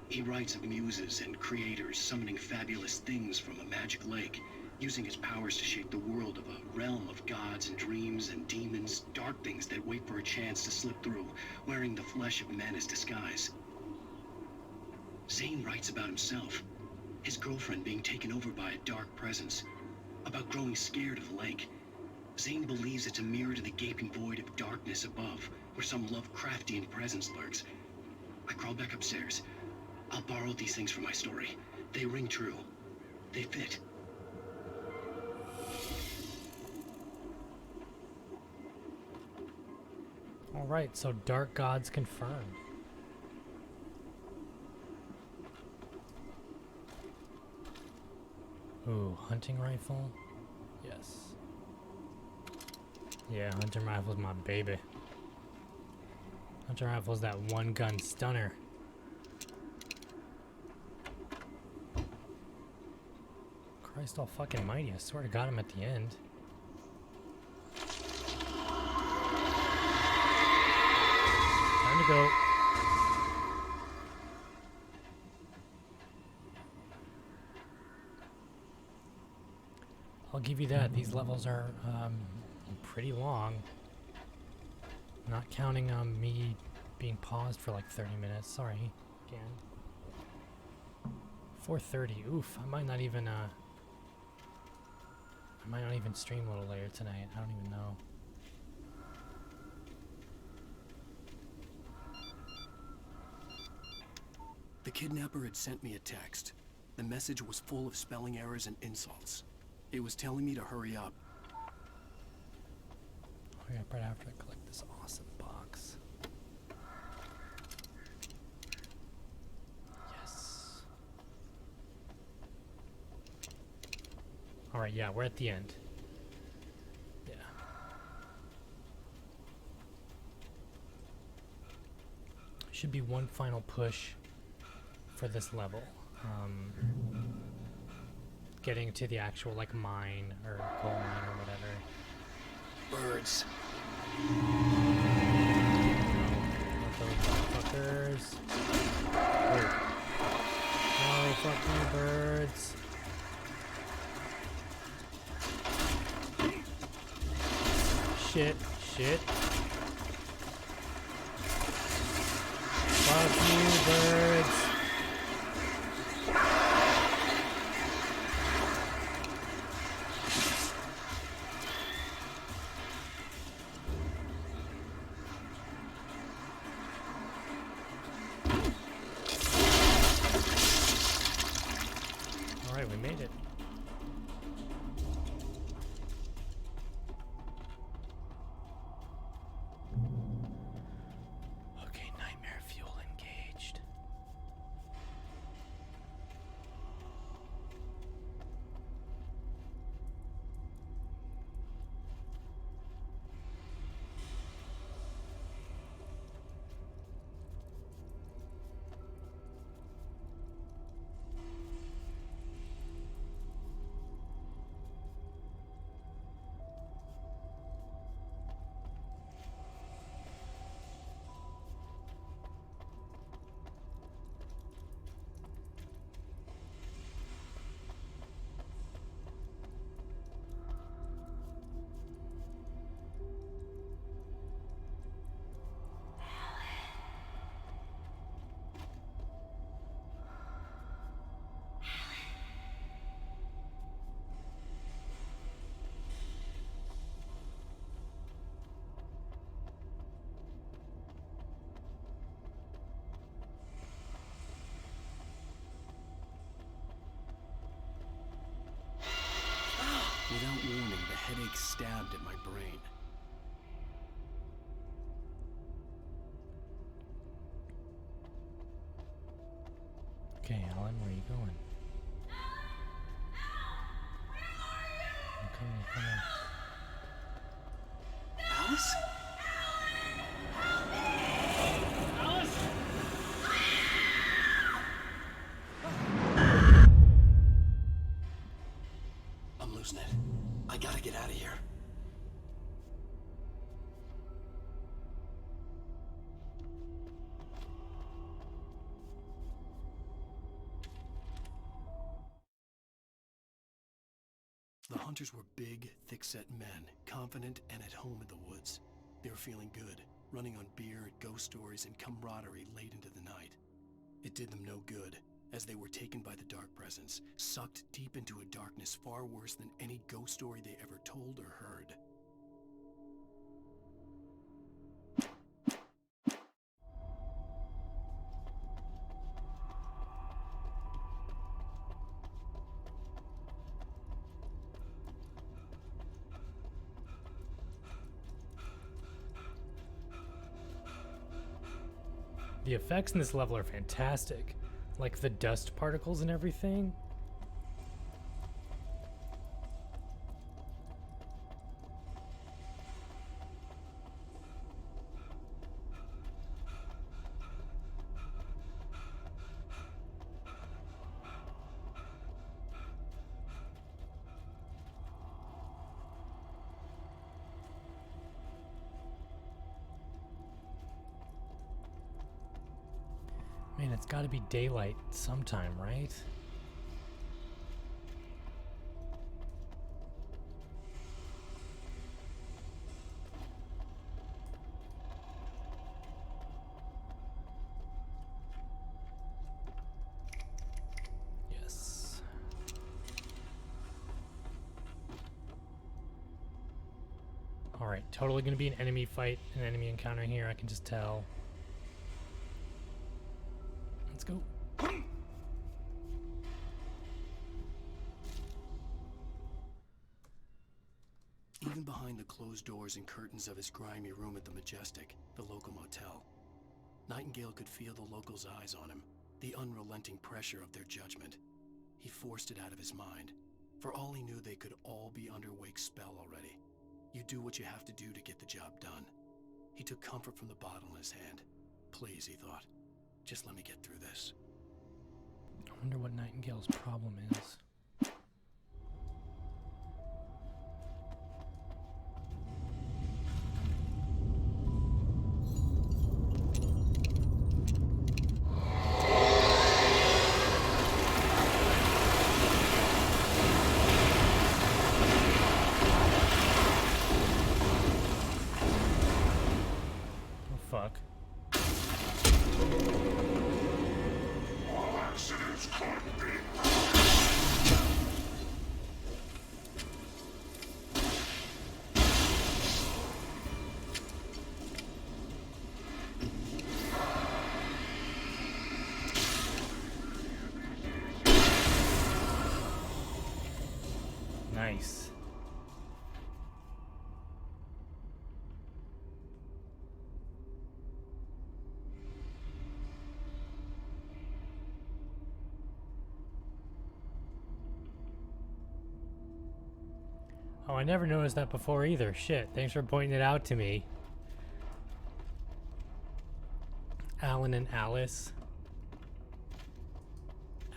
He writes of muses and creators summoning fabulous things from a magic lake, using his powers to shape the world of a realm of gods and dreams and demons, dark things that wait for a chance to slip through, wearing the flesh of men as disguise. Zane writes about himself, his girlfriend being taken over by a dark presence, about growing scared of the lake. Zane believes it's a mirror to the gaping void of darkness above, where some Lovecraftian presence lurks. I crawl back upstairs. I'll borrow these things for my story. They ring true. They fit. Alright, so Dark Gods confirmed. Ooh, hunting rifle? Yes. Yeah, hunting rifle's my baby. Hunting rifle's that one gun stunner. Christ all fucking mighty, I swear to God I'm at the end. Time to go. I'll give you that. These levels are pretty long. Not counting on me being paused for like 30 minutes. Sorry, again. 4:30. Oof. I might not even. I might not even stream a little later tonight. I don't even know. The kidnapper had sent me a text. The message was full of spelling errors and insults. It was telling me to hurry up. Hurry up right after I collect this awesome box. Yes. Alright, yeah, we're at the end. Yeah. Should be one final push for this level. Getting to the actual, like, mine or coal mine or whatever. Birds. Not those fuckers. Oh. No fucking birds. Shit. Shit. Fuck you, birds. Alright, we made it. Okay, nightmare fuel engaged. Without warning, the headache stabbed at my brain. Okay, Alan, where are you going? I'm coming, come on. Alice? Alice? I'm losing it. I gotta get out of here. The hunters were big, thick-set men, confident and at home in the woods. They were feeling good, running on beer, ghost stories, and camaraderie late into the night. It did them no good, as they were taken by the dark presence, sucked deep into a darkness far worse than any ghost story they ever told or heard. The effects in this level are fantastic. Like the dust particles and everything. Man, it's gotta be daylight sometime, right? Yes. Alright, totally gonna be an enemy fight, an enemy encounter here, I can just tell. Let's go. Even behind the closed doors and curtains of his grimy room at the Majestic, the local motel, Nightingale could feel the locals' eyes on him, the unrelenting pressure of their judgment. He forced it out of his mind. For all he knew, they could all be under Wake's spell already. You do what you have to do to get the job done. He took comfort from the bottle in his hand. Please, he thought, just let me get through this. I wonder what Nightingale's problem is. Fuck. All accidents can't be. Nice. Oh, I never noticed that before either. Shit, thanks for pointing it out to me. Alan and Alice.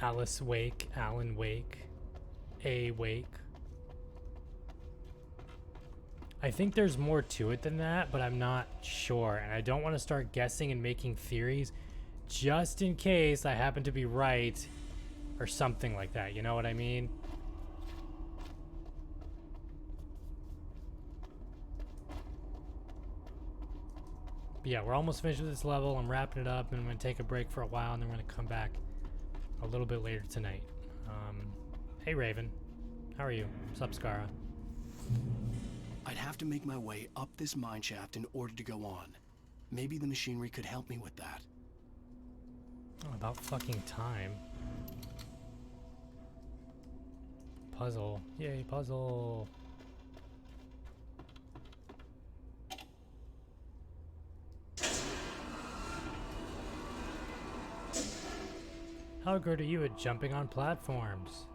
Alice Wake, Alan Wake, A Wake. I think there's more to it than that, but I'm not sure. And I don't want to start guessing and making theories just in case I happen to be right or something like that. You know what I mean? But yeah, we're almost finished with this level. I'm wrapping it up and I'm going to take a break for a while and then we're going to come back a little bit later tonight. Hey Raven, how are you? Sup Scara? I'd have to make my way up this mine shaft in order to go on. Maybe the machinery could help me with that. Oh, about fucking time. Puzzle. Yay, puzzle. How good are you at jumping on platforms?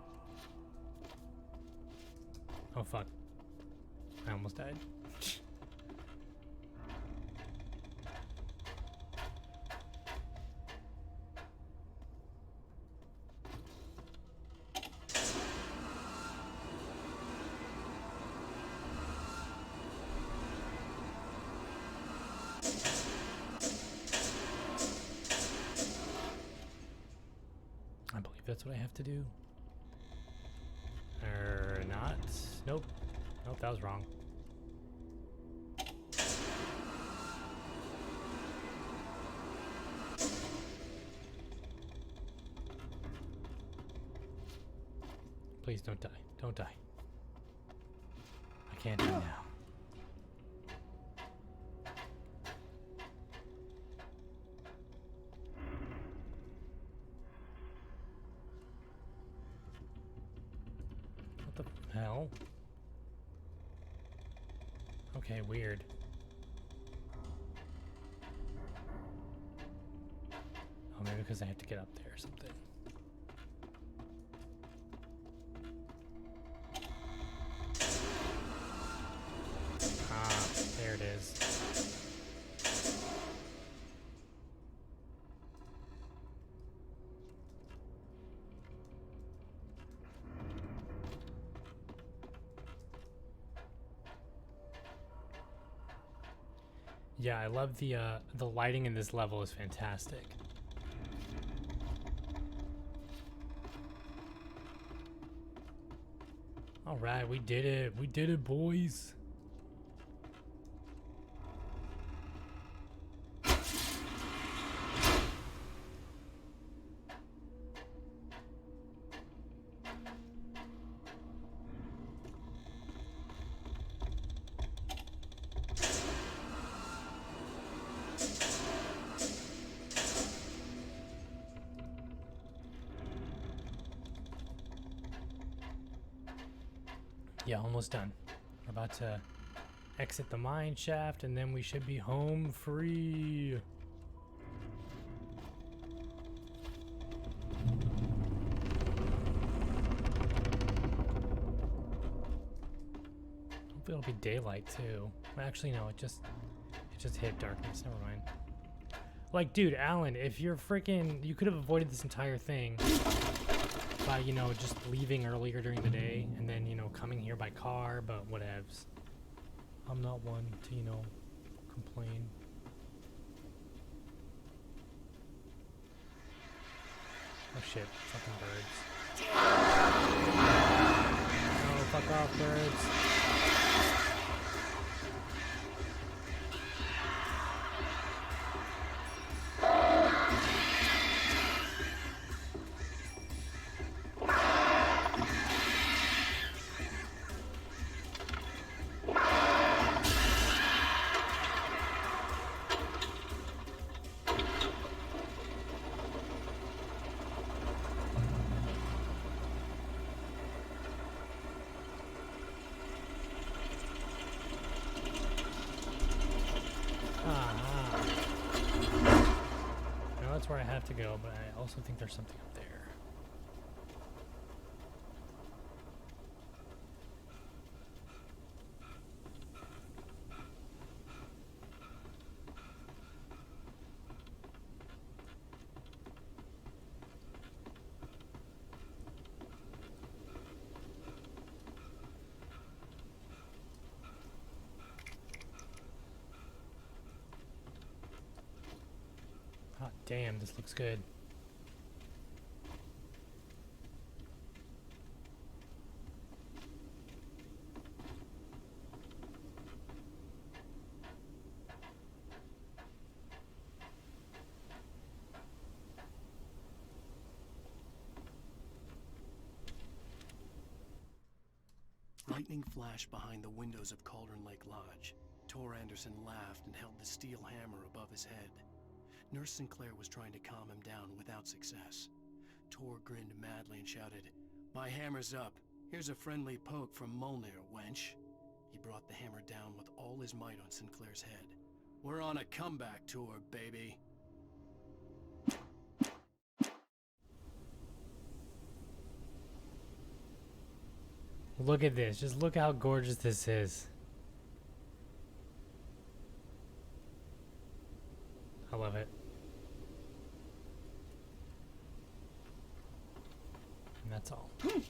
Oh fuck. I almost died. I believe that's what I have to do. Or not. Nope. Nope, that was wrong. Please don't die. Don't die. I can't die now. What the hell? Okay, weird. Oh, maybe because I have to get up there or something. Ah, there it is. Yeah, I love the lighting in this level is fantastic. All right, we did it. We did it, boys. Yeah, almost done. We're about to exit the mine shaft, and then we should be home free. Hopefully it'll be daylight too. Actually, no, it just hit darkness. Never mind. Like, dude, Alan, if you're freaking, you could have avoided this entire thing by, you know, just leaving earlier during the day and then, you know, coming here by car, but whatevs. I'm not one to, you know, complain. Oh shit, fucking birds. Oh, fuck off, birds. Where I have to go, but I also think there's something up there. Hot damn, this looks good. Lightning flashed behind the windows of Cauldron Lake Lodge. Tor Anderson laughed and held the steel hammer above his head. Nurse Sinclair was trying to calm him down without success. Tor grinned madly and shouted, "My hammer's up. Here's a friendly poke from Molnir, wench." He brought the hammer down with all his might on Sinclair's head. "We're on a comeback tour, baby." Look at this. Just look how gorgeous this is. I love it. And that's all, I think.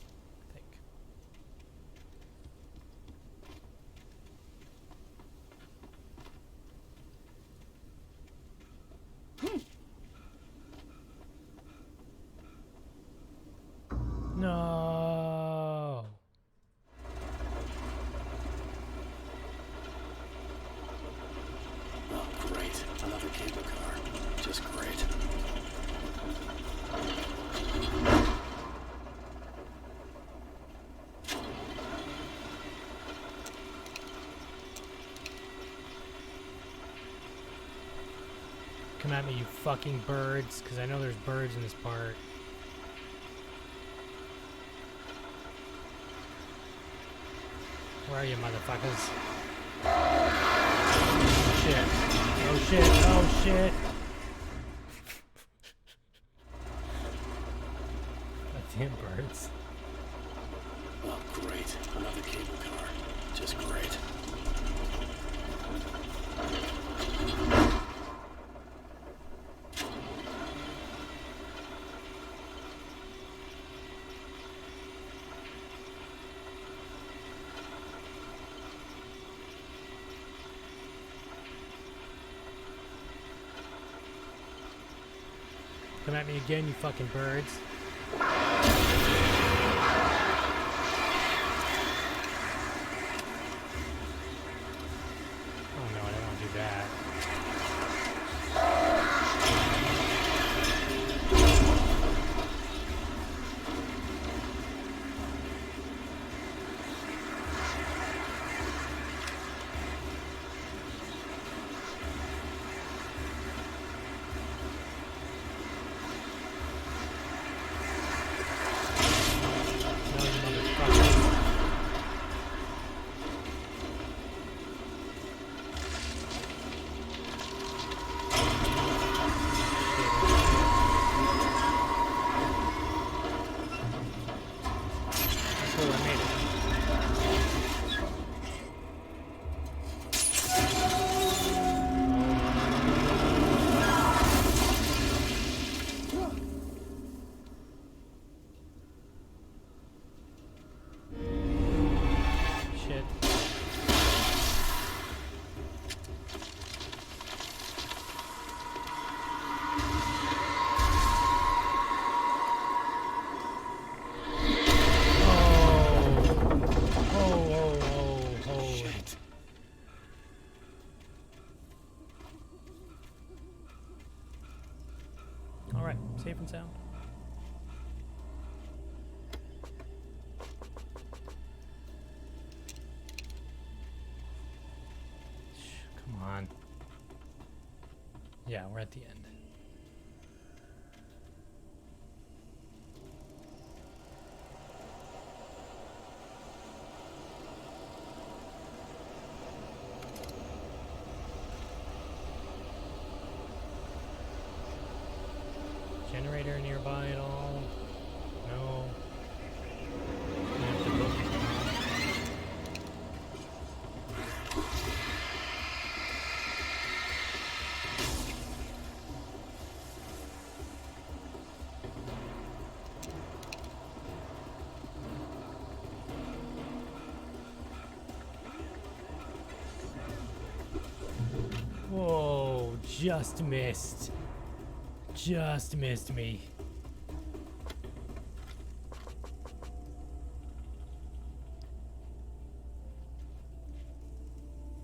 No. Oh, great. Another cable car. Just great. Come at me, you fucking birds, because I know there's birds in this part. Where are you, motherfuckers? Oh shit. Oh shit. Oh shit. Goddamn birds. Oh, great. Another cable car. Just great. Come at me again, you fucking birds. Oh no, I don't want to do that. Safe and sound. Come on. Yeah, we're at the end. Generator nearby at all? No. I have to look. Whoa, just missed. Just missed me.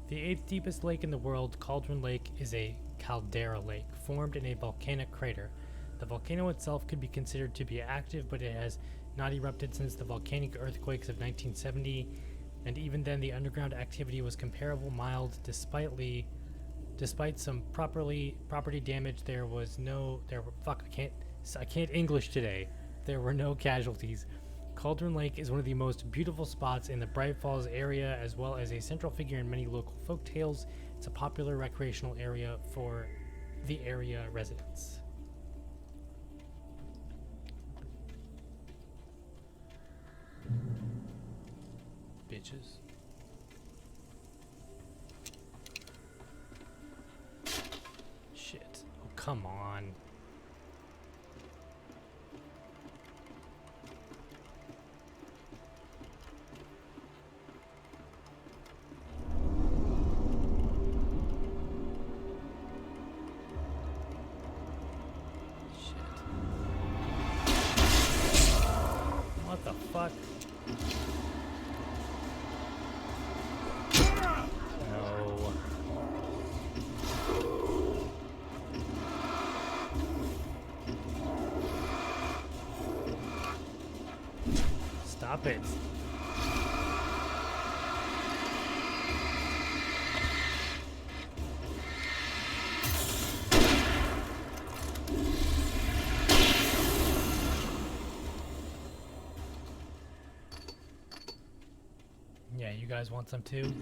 The 8th deepest lake in the world, Cauldron Lake, is a caldera lake formed in a volcanic crater. The volcano itself could be considered to be active, but it has not erupted since the volcanic earthquakes of 1970, and even then the underground activity was comparable mild despite some property damage. I can't English today. There were no casualties. Cauldron Lake is one of the most beautiful spots in the Bright Falls area, as well as a central figure in many local folk tales. It's a popular recreational area for the area residents. Bitches. Shit. Oh, come on. What the fuck? No. Stop it. Yeah, you guys want some too?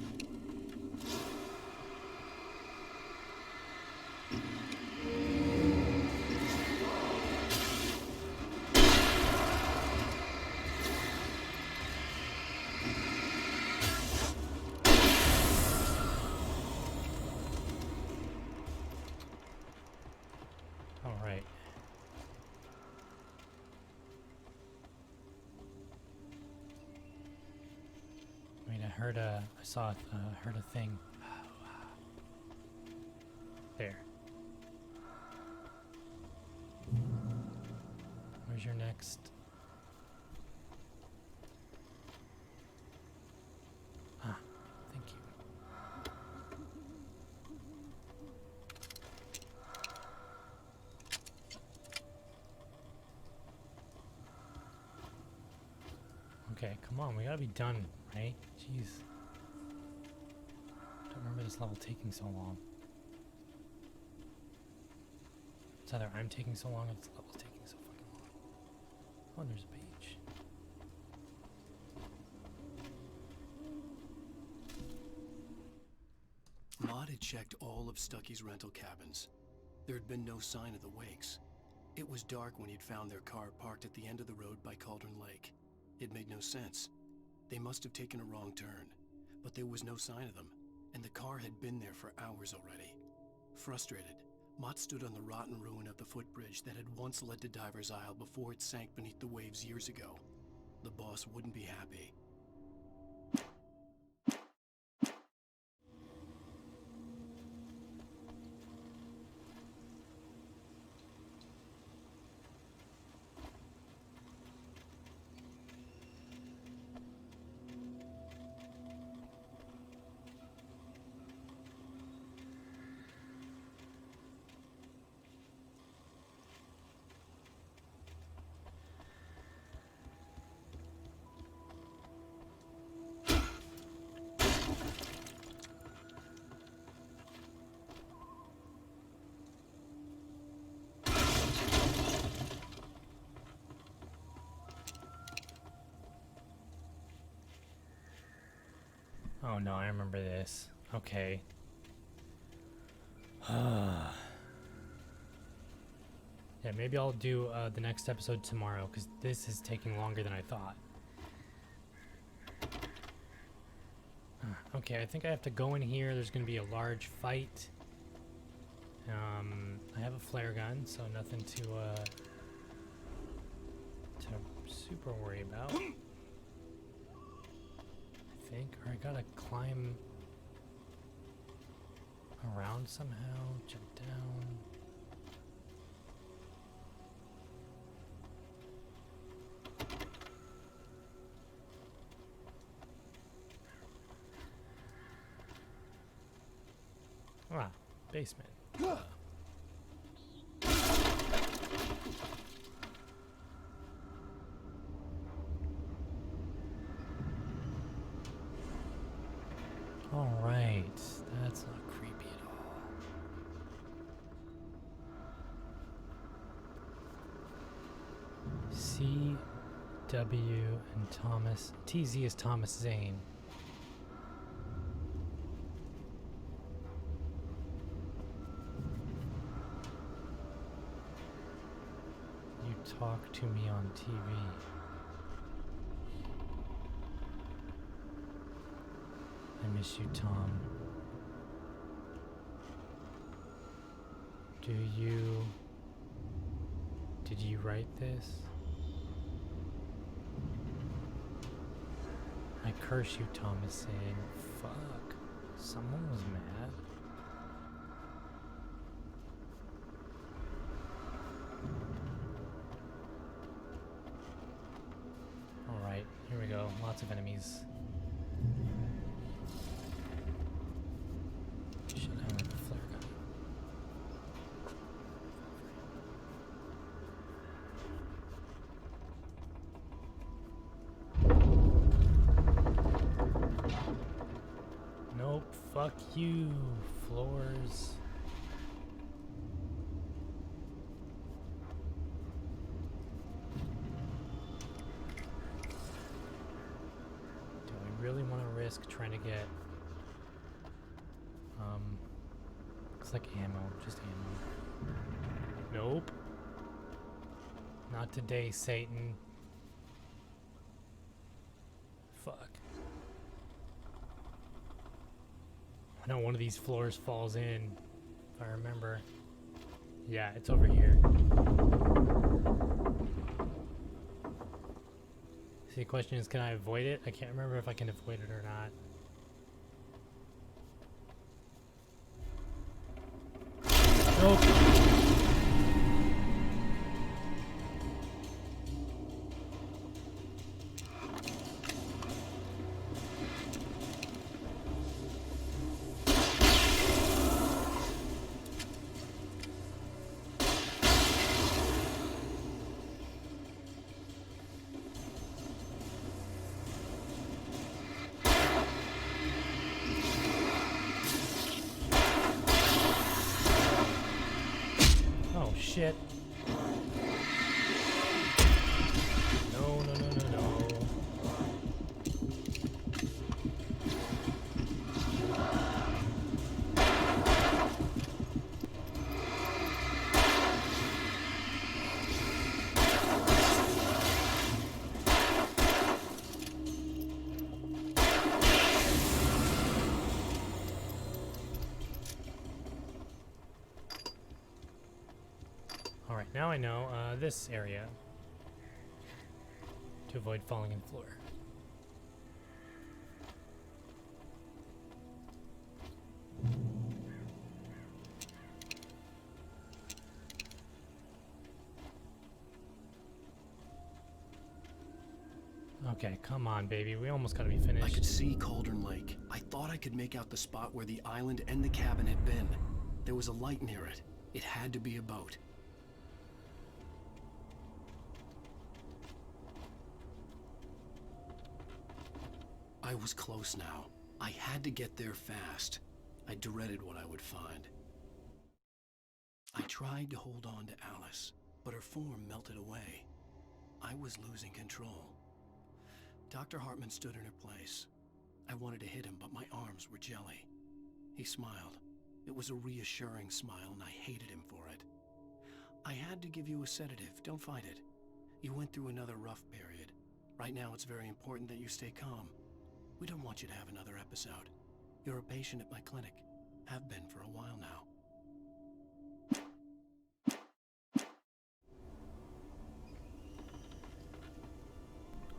All right. Wait, heard a thing. There. Where's your next? Ah, thank you. Okay, come on, we gotta be done, right? Jeez. Don't remember this level taking so long. It's either I'm taking so long or this level's taking so fucking long. Oh, and there's a page. Maud had checked all of Stucky's rental cabins. There had been no sign of the Wakes. It was dark when he'd found their car parked at the end of the road by Cauldron Lake. It made no sense. They must have taken a wrong turn, but there was no sign of them, and the car had been there for hours already. Frustrated, Mott stood on the rotten ruin of the footbridge that had once led to Diver's Isle before it sank beneath the waves years ago. The boss wouldn't be happy. no, I remember this. Okay. Yeah, maybe I'll do the next episode tomorrow, because this is taking longer than I thought. Okay, I think I have to go in here. There's going to be a large fight. I have a flare gun, so nothing to super worry about. I think, or I gotta climb around somehow, jump down. Ah, basement. All right, that's not creepy at all. C, W, and Thomas. TZ is Thomas Zane. You talk to me on TV. I miss you, Tom. Did you write this? I curse you, Thomas, saying, fuck, someone was mad. Alright, here we go, lots of enemies. Shut down with the flare gun. Nope, fuck you, floors. Do we really want to risk trying to get looks like ammo, just ammo. Nope. Not today, Satan. Fuck. I know one of these floors falls in, if I remember. Yeah, it's over here. See, the question is, can I avoid it? I can't remember if I can avoid it or not. Nope. Shit. No, no, no, no, no. Alright, now I know this area to avoid falling in floor. Okay, come on, baby. We almost gotta be finished. I could see Cauldron Lake. I thought I could make out the spot where the island and the cabin had been. There was a light near it. It had to be a boat. I was close now. I had to get there fast. I dreaded what I would find. I tried to hold on to Alice, but her form melted away. I was losing control. Dr. Hartman stood in her place. I wanted to hit him, but my arms were jelly. He smiled. It was a reassuring smile, and I hated him for it. I had to give you a sedative. Don't fight it. You went through another rough period. Right now, it's very important that you stay calm. We don't want you to have another episode. You're a patient at my clinic. Have been for a while now.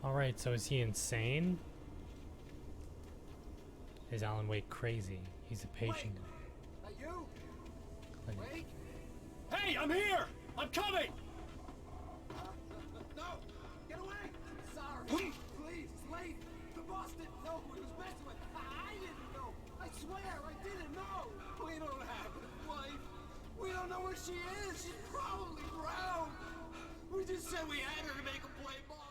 Alright, so is he insane? Is Alan Wake crazy? He's a patient. Are you? Clinic. Wait. Hey, I'm here! I'm coming! No! Get away! Sorry. Please, it's late. The boss didn't know who he was messing with. I didn't know. I swear, I didn't know. We don't have a wife. We don't know where she is. She's probably drowned. We just said we had her to make a play ball.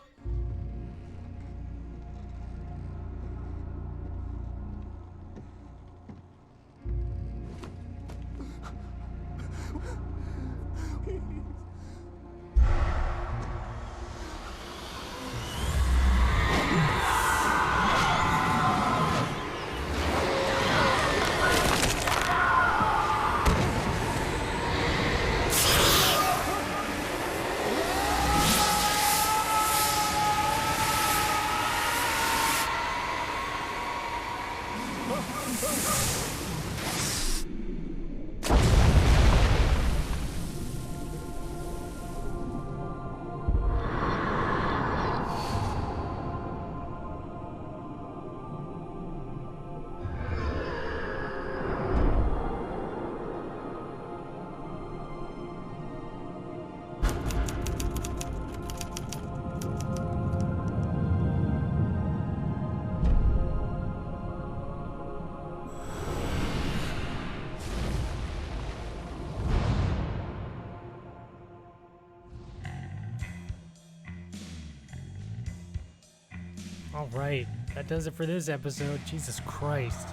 Alright, that does it for this episode. Jesus Christ.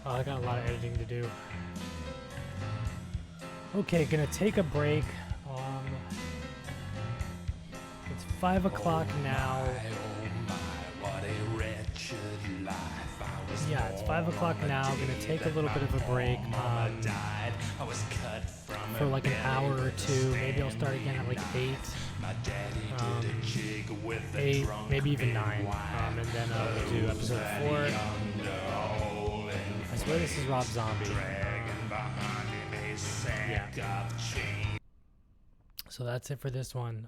Oh, I got a lot of editing to do. Okay, gonna take a break. It's 5 o'clock now. Yeah, it's 5 o'clock now. Gonna take a little bit of a break for like an hour or two. Maybe I'll start again at like 8. 8, maybe even 9. And then I'll do episode 4. I swear this is Rob Zombie. Yeah. So that's it for this one.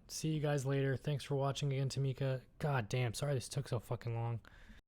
See you guys later. Thanks for watching again, Tamika. God damn, sorry this took so fucking long.